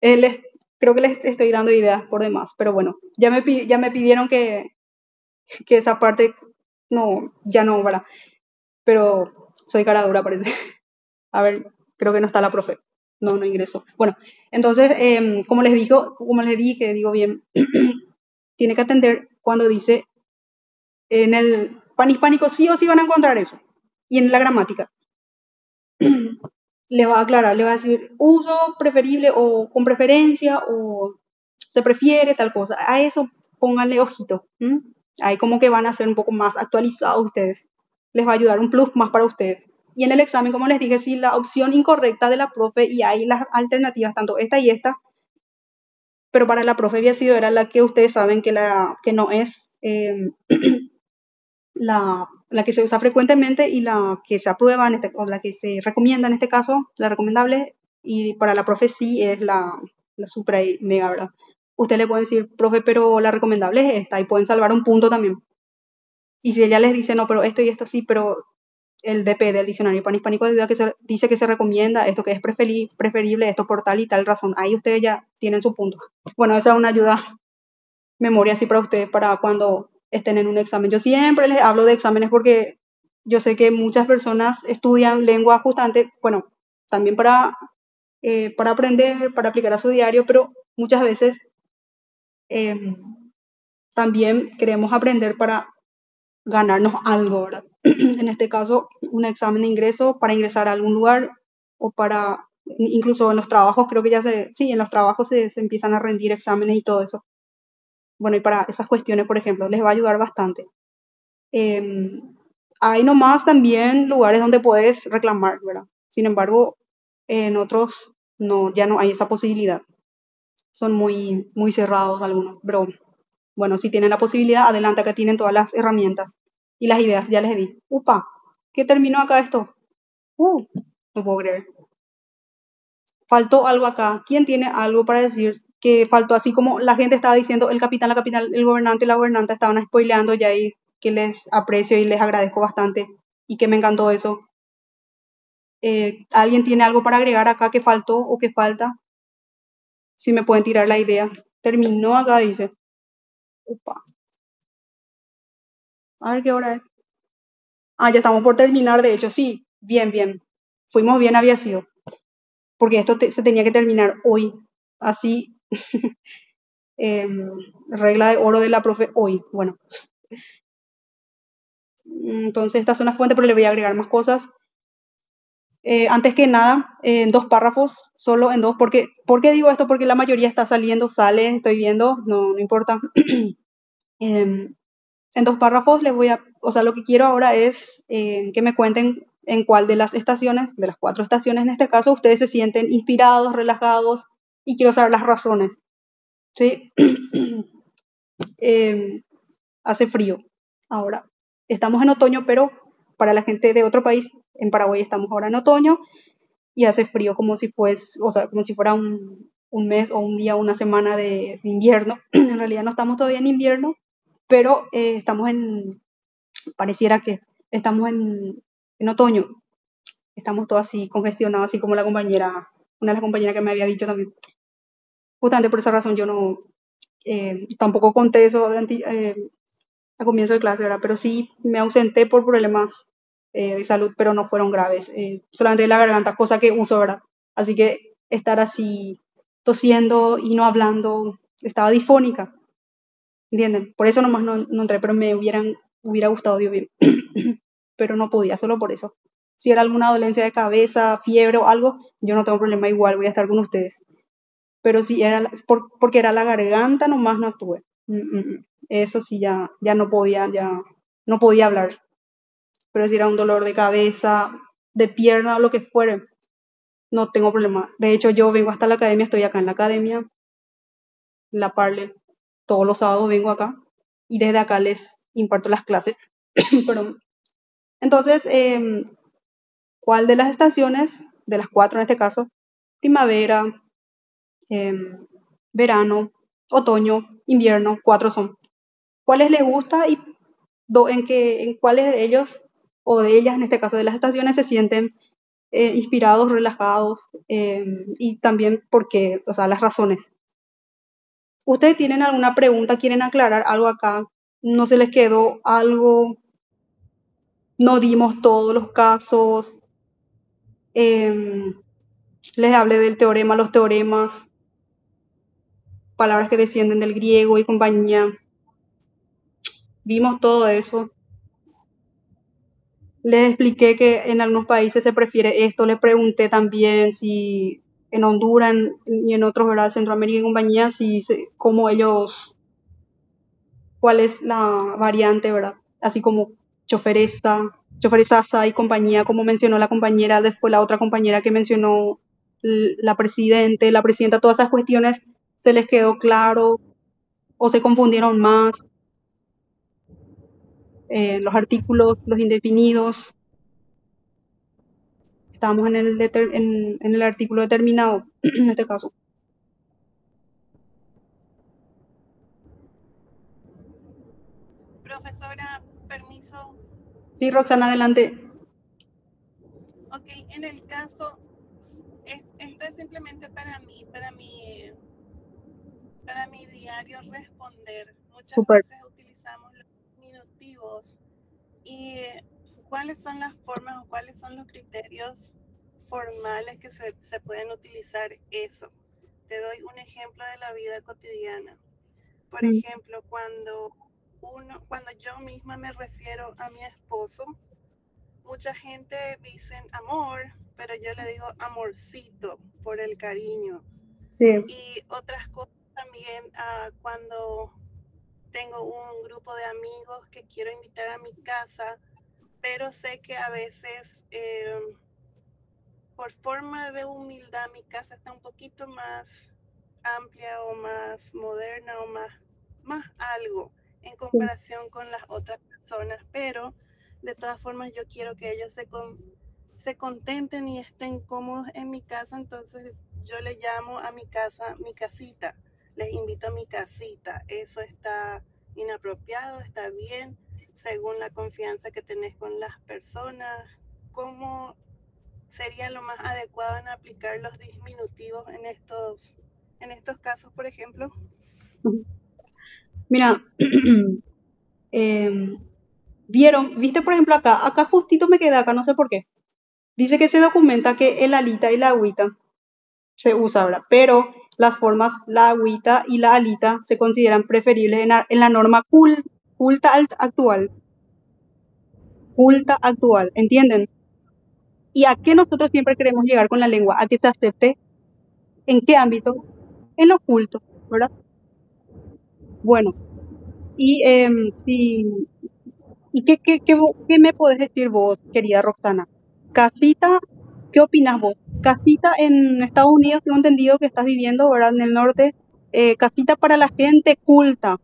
Speaker 1: Creo que les estoy dando ideas por demás, pero bueno, ya me pidieron que esa parte ya no, ¿verdad? Pero soy cara dura, parece. A ver, creo que no está la profe. No ingresó. Bueno, entonces, como les dije, digo bien, tiene que atender cuando dice en el panhispánico sí o sí van a encontrar eso. Y en la gramática le va a aclarar, le va a decir uso preferible o con preferencia o se prefiere tal cosa. A eso pónganle ojito. Ahí como que van a ser un poco más actualizados ustedes. Les va a ayudar un plus más para ustedes. Y en el examen, como les dije, si la opción incorrecta de la profe y hay las alternativas, tanto esta y esta, pero para la profe había sido, era la que ustedes saben que no es la que se usa frecuentemente y la que se aprueba, o la que se recomienda en este caso, la recomendable, y para la profe sí es la supra y mega, ¿verdad? Usted le puede decir, profe, pero la recomendable es esta, y pueden salvar un punto también. Y si ella les dice, no, pero esto y esto sí, pero el DP del diccionario panhispánico de duda que dice que se recomienda esto que es preferible, esto por tal y tal razón, ahí ustedes ya tienen su punto. Bueno, esa es una ayuda memoria así para ustedes para cuando estén en un examen. Yo siempre les hablo de exámenes porque yo sé que muchas personas estudian lengua justamente, bueno, también para aprender, para aplicar a su diario, pero muchas veces eh, también queremos aprender para ganarnos algo, ¿verdad? En este caso, un examen de ingreso para ingresar a algún lugar o para, incluso en los trabajos, creo que sí, en los trabajos se empiezan a rendir exámenes y todo eso. Bueno, y para esas cuestiones, por ejemplo, les va a ayudar bastante. Hay nomás también lugares donde puedes reclamar, ¿verdad? Sin embargo, en otros no, ya no hay esa posibilidad. Son muy, muy cerrados algunos, pero bueno, si tienen la posibilidad, adelante, acá tienen todas las herramientas y las ideas, ya les di. Upa, ¿qué terminó acá esto? No puedo creer. Faltó algo acá. ¿Quién tiene algo para decir que faltó? Así como la gente estaba diciendo, el capitán, la capital, el gobernante y la gobernanta estaban spoileando ya ahí, que les aprecio y les agradezco bastante y que me encantó eso. ¿Alguien tiene algo para agregar acá que faltó o que falta? Si me pueden tirar la idea. Terminó acá, dice. Upa. A ver qué hora es. Ya estamos por terminar, de hecho, sí. Bien, bien. Fuimos bien, había sido. Porque esto se tenía que terminar hoy. Así, regla de oro de la profe hoy. Bueno, entonces estas son las fuentes, pero le voy a agregar más cosas. Antes que nada, en 2 párrafos, solo en 2, ¿por qué digo esto? Porque la mayoría está saliendo, sale, estoy viendo, no importa. En 2 párrafos o sea, lo que quiero ahora es que me cuenten en cuál de las estaciones, de las 4 estaciones en este caso, ustedes se sienten inspirados, relajados, y quiero saber las razones, ¿sí? Hace frío ahora. Estamos en otoño, pero para la gente de otro país, en Paraguay estamos ahora en otoño y hace frío como si o sea, como si fuera un mes o un día, una semana de invierno. En realidad no estamos todavía en invierno, pero pareciera que estamos en otoño. Estamos todos así congestionados, así como una de las compañeras que me había dicho también. Justamente por esa razón yo no, tampoco conté eso a comienzo de clase, ¿verdad? Pero sí me ausenté por problemas de salud, pero no fueron graves. Solamente de la garganta, cosa que uso, ¿verdad? Así que estar así tosiendo y no hablando, estaba difónica, ¿entienden? Por eso nomás no entré, pero me hubiera gustado, Dios bien. Pero no podía, solo por eso. Si era alguna dolencia de cabeza, fiebre o algo, yo no tengo problema, igual voy a estar con ustedes. Pero si era porque era la garganta, nomás no estuve. Eso sí, ya no podía hablar. Pero si era un dolor de cabeza, de pierna o lo que fuere, no tengo problema. De hecho, yo vengo hasta la academia, estoy acá en la academia, la Parle, todos los sábados vengo acá y desde acá les imparto las clases. Perdón. Entonces, ¿cuál de las estaciones, de las 4 en este caso, primavera, verano, otoño, invierno, 4 son? ¿Cuáles les gusta y en cuáles de ellos o de ellas, en este caso de las estaciones, se sienten inspirados, relajados y también por qué, o sea, las razones? ¿Ustedes tienen alguna pregunta, quieren aclarar algo acá? ¿No se les quedó algo? ¿No dimos todos los casos? Les hablé del teorema, los teoremas, palabras que descienden del griego y compañía. Vimos todo eso. Les expliqué que en algunos países se prefiere esto. Les pregunté también si en Honduras y en otros, ¿verdad? Centroamérica y compañía, cómo ellos, cuál es la variante, ¿verdad? Así como choferesasa y compañía, como mencionó la compañera, después la otra compañera que mencionó la presidenta, todas esas cuestiones, se les quedó claro o se confundieron más los artículos, los indefinidos. Estamos en el artículo determinado, en este caso.
Speaker 4: Profesora, permiso.
Speaker 1: Sí, Roxana, adelante.
Speaker 4: Ok, en el caso, esto es simplemente para mí, para mi diario responder. Muchas
Speaker 1: Súper.
Speaker 4: veces utilizamos los diminutivos. ¿Y cuáles son las formas o cuáles son los criterios formales que se pueden utilizar eso? Te doy un ejemplo de la vida cotidiana. Por ejemplo, cuando yo misma me refiero a mi esposo, mucha gente dice amor, pero yo le digo amorcito por el cariño.
Speaker 1: Sí.
Speaker 4: Y otras cosas también, cuando tengo un grupo de amigos que quiero invitar a mi casa, pero sé que a veces por forma de humildad mi casa está un poquito más amplia o más moderna o más algo en comparación con las otras personas, pero de todas formas yo quiero que ellos se contenten y estén cómodos en mi casa, entonces yo le llamo a mi casa mi casita, les invito a mi casita. Eso está inapropiado, está bien, según la confianza que tenés con las personas. ¿Cómo sería lo más adecuado en aplicar los diminutivos en estos casos, por ejemplo?
Speaker 1: Mira, viste por ejemplo acá justito me quedé acá, no sé por qué. Dice que se documenta que el alita y la agüita se usa ahora, pero las formas la agüita y la alita se consideran preferibles en la norma culta actual. Culta actual, ¿entienden? ¿Y a qué nosotros siempre queremos llegar con la lengua? A que se acepte. ¿En qué ámbito? En lo culto, ¿verdad? Bueno, y ¿qué me podés decir vos, querida Roxana? Casita, ¿qué opinas vos? Casita en Estados Unidos, tengo entendido que estás viviendo, ¿verdad? En el norte, casita para la gente culta.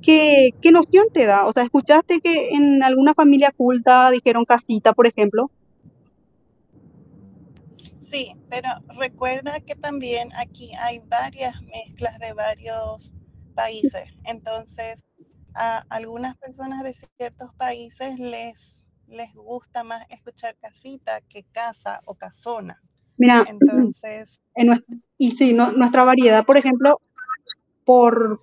Speaker 1: ¿Qué noción te da? O sea, ¿escuchaste que en alguna familia culta dijeron casita, por ejemplo?
Speaker 4: Sí, pero recuerda que también aquí hay varias mezclas de varios países. Entonces, a algunas personas de ciertos países les gusta más escuchar casita que casa o casona.
Speaker 1: Mira,
Speaker 4: Entonces,
Speaker 1: y sí, nuestra variedad, por ejemplo, por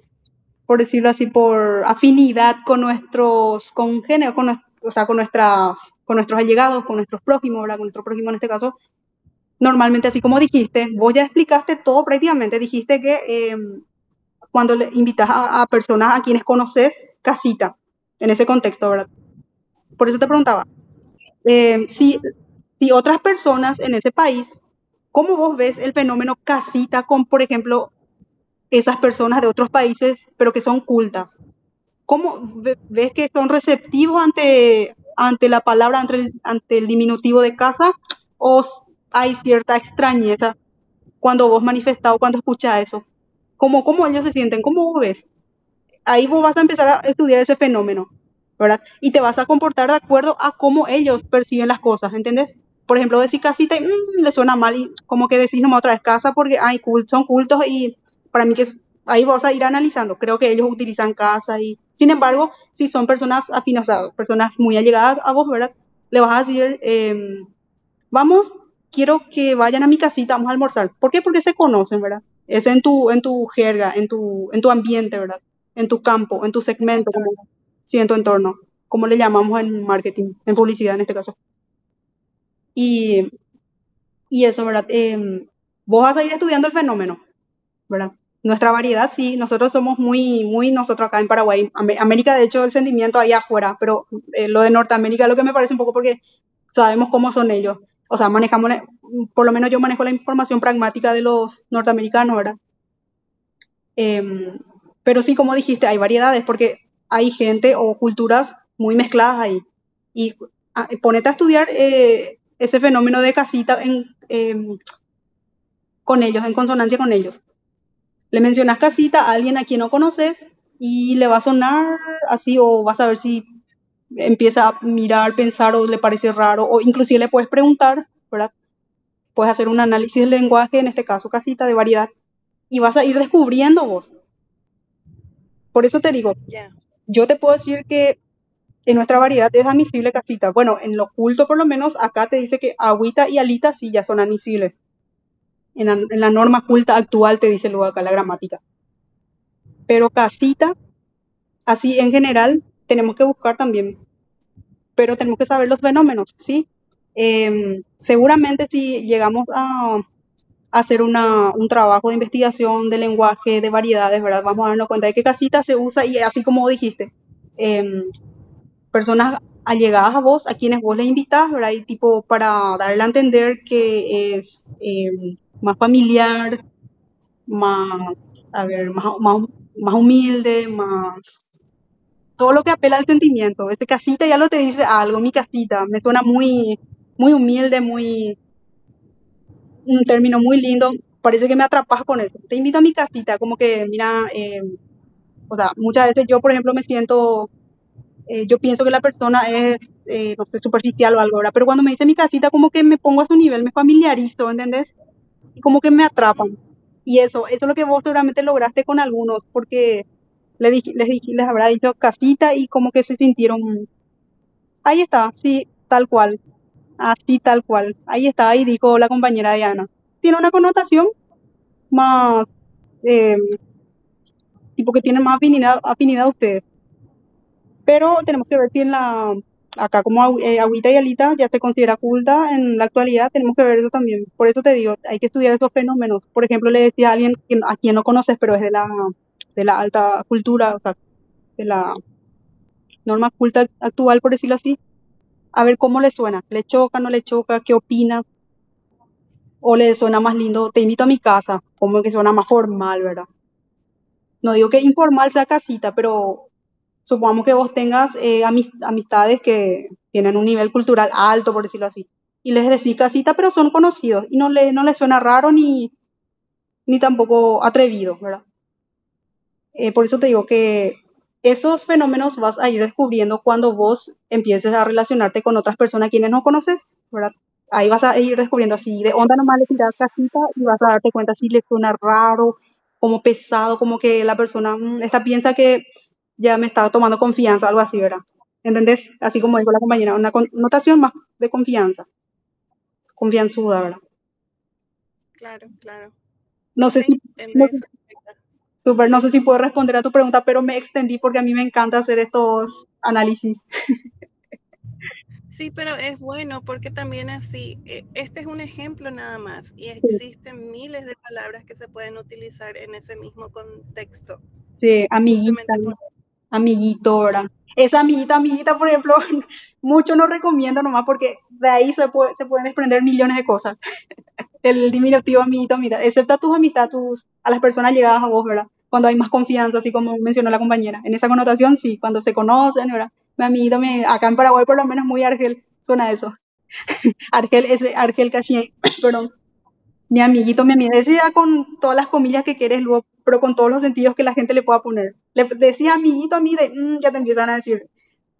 Speaker 1: decirlo así, por afinidad con nuestros congéneros, o sea, con nuestros allegados, con nuestros prójimos, ¿verdad? Con nuestro prójimo en este caso, normalmente, así como dijiste, vos ya explicaste todo prácticamente, dijiste que cuando le invitas a personas a quienes conoces, casita, en ese contexto, ¿verdad? Por eso te preguntaba, si otras personas en ese país, ¿cómo vos ves el fenómeno casita con, por ejemplo, esas personas de otros países, pero que son cultas? ¿Cómo ves que son receptivos ante la palabra, ante el diminutivo de casa? ¿O hay cierta extrañeza cuando vos manifestás o cuando escuchas eso? ¿Cómo ellos se sienten? ¿Cómo vos ves? Ahí vos vas a empezar a estudiar ese fenómeno, ¿verdad? Y te vas a comportar de acuerdo a cómo ellos perciben las cosas, ¿entendés? Por ejemplo, decir casita y le suena mal y como que decís nomás otra vez casa porque son cultos y para mí ahí vas a ir analizando. Creo que ellos utilizan casa y, sin embargo, si son personas afines, o sea, personas muy allegadas a vos, ¿verdad? Le vas a decir, vamos, quiero que vayan a mi casita, vamos a almorzar. ¿Por qué? Porque se conocen, ¿verdad? Es en tu jerga, en tu ambiente, ¿verdad? En tu campo, en tu segmento, sí, en tu entorno, como le llamamos en marketing, en publicidad en este caso. Y, y eso, ¿verdad? Vos vas a ir estudiando el fenómeno, ¿verdad? Nuestra variedad, sí, nosotros somos muy nosotros acá en Paraguay. América, de hecho, el sentimiento ahí afuera, pero lo de Norteamérica lo que me parece un poco porque sabemos cómo son ellos. O sea, por lo menos yo manejo la información pragmática de los norteamericanos, ¿verdad? Pero sí, como dijiste, hay variedades porque hay gente o culturas muy mezcladas ahí. Y ponete a estudiar ese fenómeno de casita con ellos, en consonancia con ellos. Le mencionas casita a alguien a quien no conoces y le va a sonar así o vas a ver si empieza a mirar, pensar o le parece raro o inclusive le puedes preguntar, ¿verdad? Puedes hacer un análisis del lenguaje, en este caso casita, de variedad, y vas a ir descubriendo vos. Por eso te digo,
Speaker 4: Ya,
Speaker 1: yo te puedo decir que en nuestra variedad es admisible casita. Bueno, en lo oculto por lo menos acá te dice que agüita y alita sí ya son admisibles. En la norma culta actual te dice luego acá la gramática. Pero casita, así en general, tenemos que buscar también, pero tenemos que saber los fenómenos, ¿sí? Seguramente si llegamos a hacer un trabajo de investigación de lenguaje, de variedades, ¿verdad? Vamos a darnos cuenta de que casita se usa y así como dijiste, em, personas allegadas a vos, a quienes vos les invitás, ¿verdad? Y tipo para darle a entender que es más familiar, más, a ver, más humilde, más... Todo lo que apela al sentimiento. Este casita ya lo te dice algo, mi casita, me suena muy, muy humilde, muy, un término muy lindo. Parece que me atrapas con eso. Te invito a mi casita, como que, mira, o sea, muchas veces yo, por ejemplo, me siento, yo pienso que la persona es, no sé, superficial o algo, ¿verdad? Pero cuando me dice mi casita, como que me pongo a su nivel, me familiarizo, ¿entendés? Y como que me atrapan. Y eso es lo que vos seguramente lograste con algunos, porque les habrá dicho casita y como que se sintieron, ahí está, sí, tal cual, así tal cual. Ahí está, ahí dijo la compañera Diana. Tiene una connotación más, eh, tipo que tiene más afinidad a ustedes. Pero tenemos que ver si en la, acá como agüita y alita ya se considera culta en la actualidad, tenemos que ver eso también. Por eso te digo, hay que estudiar esos fenómenos. Por ejemplo, le decía a alguien a quien no conoces, pero es de la alta cultura, o sea, de la norma culta actual, por decirlo así, a ver cómo le suena. ¿Le choca, no le choca? ¿Qué opina? ¿O le suena más lindo? Te invito a mi casa, como que suena más formal, ¿verdad? No digo que informal sea casita, pero supongamos que vos tengas amistades que tienen un nivel cultural alto, por decirlo así, y les decís casita, pero son conocidos y no les suena raro ni tampoco atrevido, ¿verdad? Por eso te digo que esos fenómenos vas a ir descubriendo cuando vos empieces a relacionarte con otras personas quienes no conoces, ¿verdad? Ahí vas a ir descubriendo así, de onda nomás le tiras casita y vas a darte cuenta si le suena raro, como pesado, como que la persona, esta piensa que ya me está tomando confianza, algo así, ¿verdad? ¿Entendés? Así como dijo la compañera, una connotación más de confianza, confianzuda, ¿verdad?
Speaker 4: claro, claro.
Speaker 1: No sé
Speaker 4: Ok,
Speaker 1: si, no
Speaker 4: tendré
Speaker 1: sé
Speaker 4: eso en cuenta.
Speaker 1: Súper, no sé si puedo responder a tu pregunta, pero me extendí porque a mí me encanta hacer estos análisis.
Speaker 4: Sí, pero es bueno porque también así, este es un ejemplo nada más y
Speaker 1: Sí,
Speaker 4: existen miles de palabras que se pueden utilizar en ese mismo contexto,
Speaker 1: sí, amiguita,
Speaker 4: justamente por...
Speaker 1: amiguito, ¿verdad? Esa amiguita, por ejemplo, mucho no recomiendo nomás porque de ahí se pueden desprender millones de cosas. El diminutivo amiguito, amiguita, excepto a tus amistades, a las personas llegadas a vos, ¿verdad? Cuando hay más confianza, así como mencionó la compañera. En esa connotación, sí, cuando se conocen, ¿verdad? Mi amiguito, acá en Paraguay, por lo menos muy Argel, suena eso. Argel, ese Argel Caché, perdón. Mi amiga, decía con todas las comillas que quieres, luego, pero con todos los sentidos que la gente le pueda poner. Le decía amiguito a mí de, ya te empiezan a decir,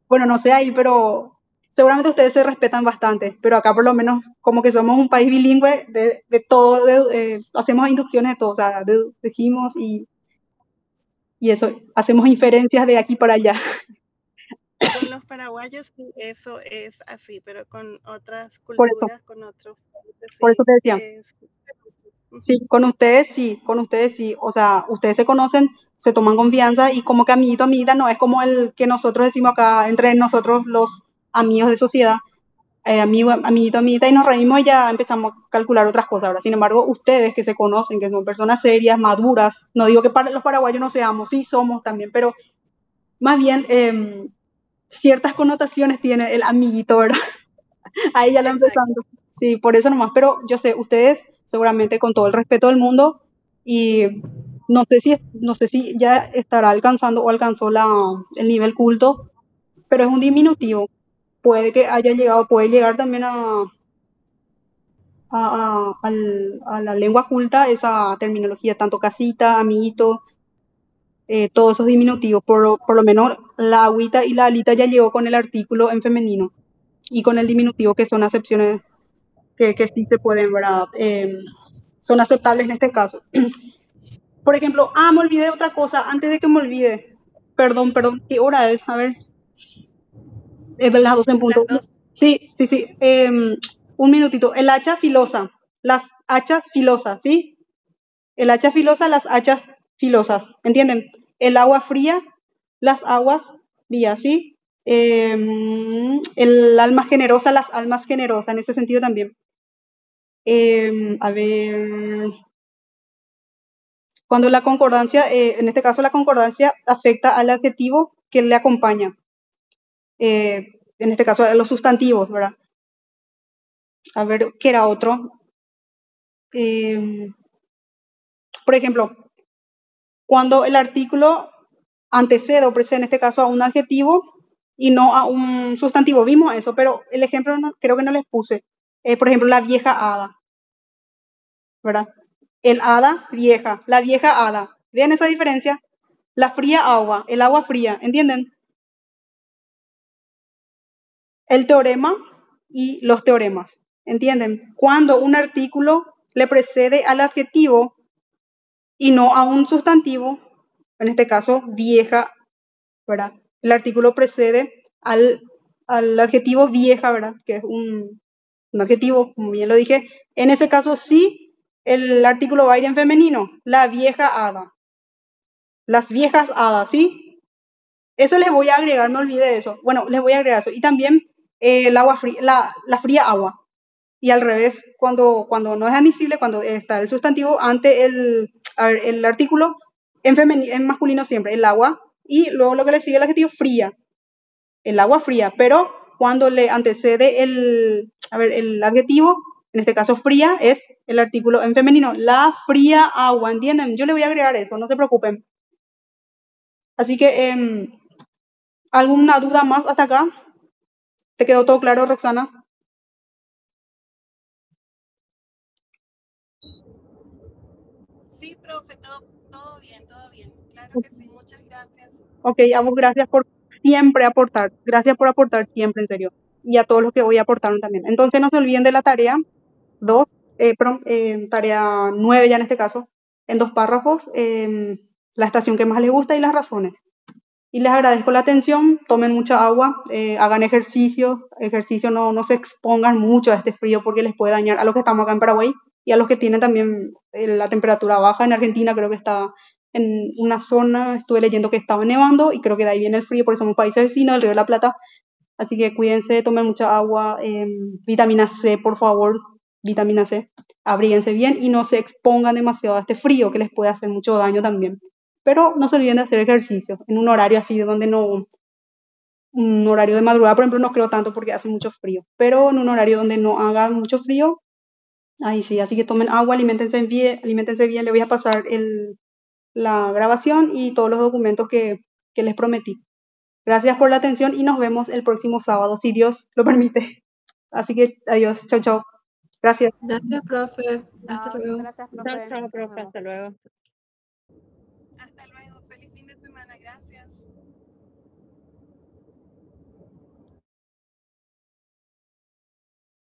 Speaker 1: bueno, no sé ahí, pero seguramente ustedes se respetan bastante, pero acá por lo menos como que somos un país bilingüe de todo, hacemos inducciones de todo, o sea, decimos y eso, hacemos inferencias de aquí para allá.
Speaker 4: Con los paraguayos sí, eso es así, pero con otras
Speaker 1: Por eso,
Speaker 4: culturas, con otros países
Speaker 1: por eso
Speaker 4: sí
Speaker 1: te decía.
Speaker 4: es...
Speaker 1: Sí, con ustedes sí, o sea, ustedes se conocen, se toman confianza y como que amiguito, amiguita no es como el que nosotros decimos acá entre nosotros los amigos de sociedad, amigo, amiguito, amiguita y nos reímos y ya empezamos a calcular otras cosas. Ahora, sin embargo, ustedes que se conocen, que son personas serias, maduras, no digo que para los paraguayos no seamos, sí somos también, pero más bien ciertas connotaciones tiene el amiguito, ¿verdad? Ahí ya lo
Speaker 4: Exacto.
Speaker 1: empezando. Sí, por eso nomás. Pero yo sé, ustedes seguramente con todo el respeto del mundo y no sé si ya estará alcanzando o alcanzó el nivel culto, pero es un diminutivo. Puede que haya llegado, puede llegar también a la lengua culta esa terminología, tanto casita, amiguito, todos esos diminutivos. Por lo menos la agüita y la alita ya llegó con el artículo en femenino y con el diminutivo, que son acepciones que sí se pueden, ¿verdad? Son aceptables en este caso. Por ejemplo, me olvidé de otra cosa, antes de que me olvide. Perdón, ¿qué hora es? A ver, es de las 12 en punto.
Speaker 4: Las 2.
Speaker 1: Sí. Un minutito. El hacha filosa, las hachas filosas, ¿sí? El hacha filosa, las hachas filosas, ¿entienden? El agua fría, las aguas frías, ¿sí? El alma generosa, las almas generosas, en ese sentido también. A ver, cuando la concordancia, en este caso la concordancia afecta al adjetivo que le acompaña, en este caso a los sustantivos, ¿verdad? A ver, ¿qué era otro? Por ejemplo, cuando el artículo antecede o precede, en este caso, a un adjetivo y no a un sustantivo. Vimos eso, pero el ejemplo creo que no les puse. Por ejemplo, la vieja hada, ¿verdad? El hada vieja, la vieja hada. ¿Vean esa diferencia? La fría agua, el agua fría, ¿entienden? El teorema y los teoremas, ¿entienden? Cuando un artículo le precede al adjetivo y no a un sustantivo, en este caso, vieja, ¿verdad? El artículo precede al adjetivo vieja, ¿verdad? Que es un adjetivo, como bien lo dije. En ese caso, sí, el artículo va a ir en femenino, la vieja hada. Las viejas hadas, ¿sí? Eso les voy a agregar, me olvidé de eso. Bueno, les voy a agregar eso. Y también el agua fría, la fría agua. Y al revés, cuando no es admisible, cuando está el sustantivo ante el artículo, en masculino siempre, el agua, y luego lo que le sigue el adjetivo fría, el agua fría, pero cuando le antecede el adjetivo, en este caso fría, es el artículo en femenino, la fría agua, ¿entienden? Yo le voy a agregar eso, no se preocupen. Así que, ¿alguna duda más hasta acá? ¿Te quedó todo claro, Roxana?
Speaker 4: Sí, profe, todo bien, todo bien. Claro que sí, muchas gracias.
Speaker 1: Ok, a vos gracias por siempre aportar. Gracias por aportar siempre, en serio. Y a todos los que hoy aportaron también. Entonces no se olviden de la tarea 2, tarea 9 ya en este caso, en 2 párrafos, la estación que más les gusta y las razones. Y les agradezco la atención, tomen mucha agua, hagan ejercicio, no se expongan mucho a este frío porque les puede dañar a los que estamos acá en Paraguay y a los que tienen también la temperatura baja. En Argentina creo que está en una zona, estuve leyendo que estaba nevando y creo que de ahí viene el frío, porque somos países vecinos del Río de la Plata. Así que cuídense, tomen mucha agua, vitamina C, por favor, vitamina C, abríguense bien y no se expongan demasiado a este frío que les puede hacer mucho daño también. Pero no se olviden de hacer ejercicio en un horario así donde no, un horario de madrugada, por ejemplo, no creo tanto porque hace mucho frío, pero en un horario donde no haga mucho frío, ahí sí, así que tomen agua, aliméntense bien, le voy a pasar la grabación y todos los documentos que les prometí. Gracias por la atención y nos vemos el próximo sábado, si Dios lo permite. Así que adiós, chao, chao. Gracias.
Speaker 7: Gracias, profe. Hasta
Speaker 3: Chao,
Speaker 7: luego.
Speaker 3: gracias,
Speaker 8: Chao,
Speaker 3: profe.
Speaker 8: chao,
Speaker 3: Nos
Speaker 8: profe.
Speaker 3: vemos.
Speaker 8: Hasta luego.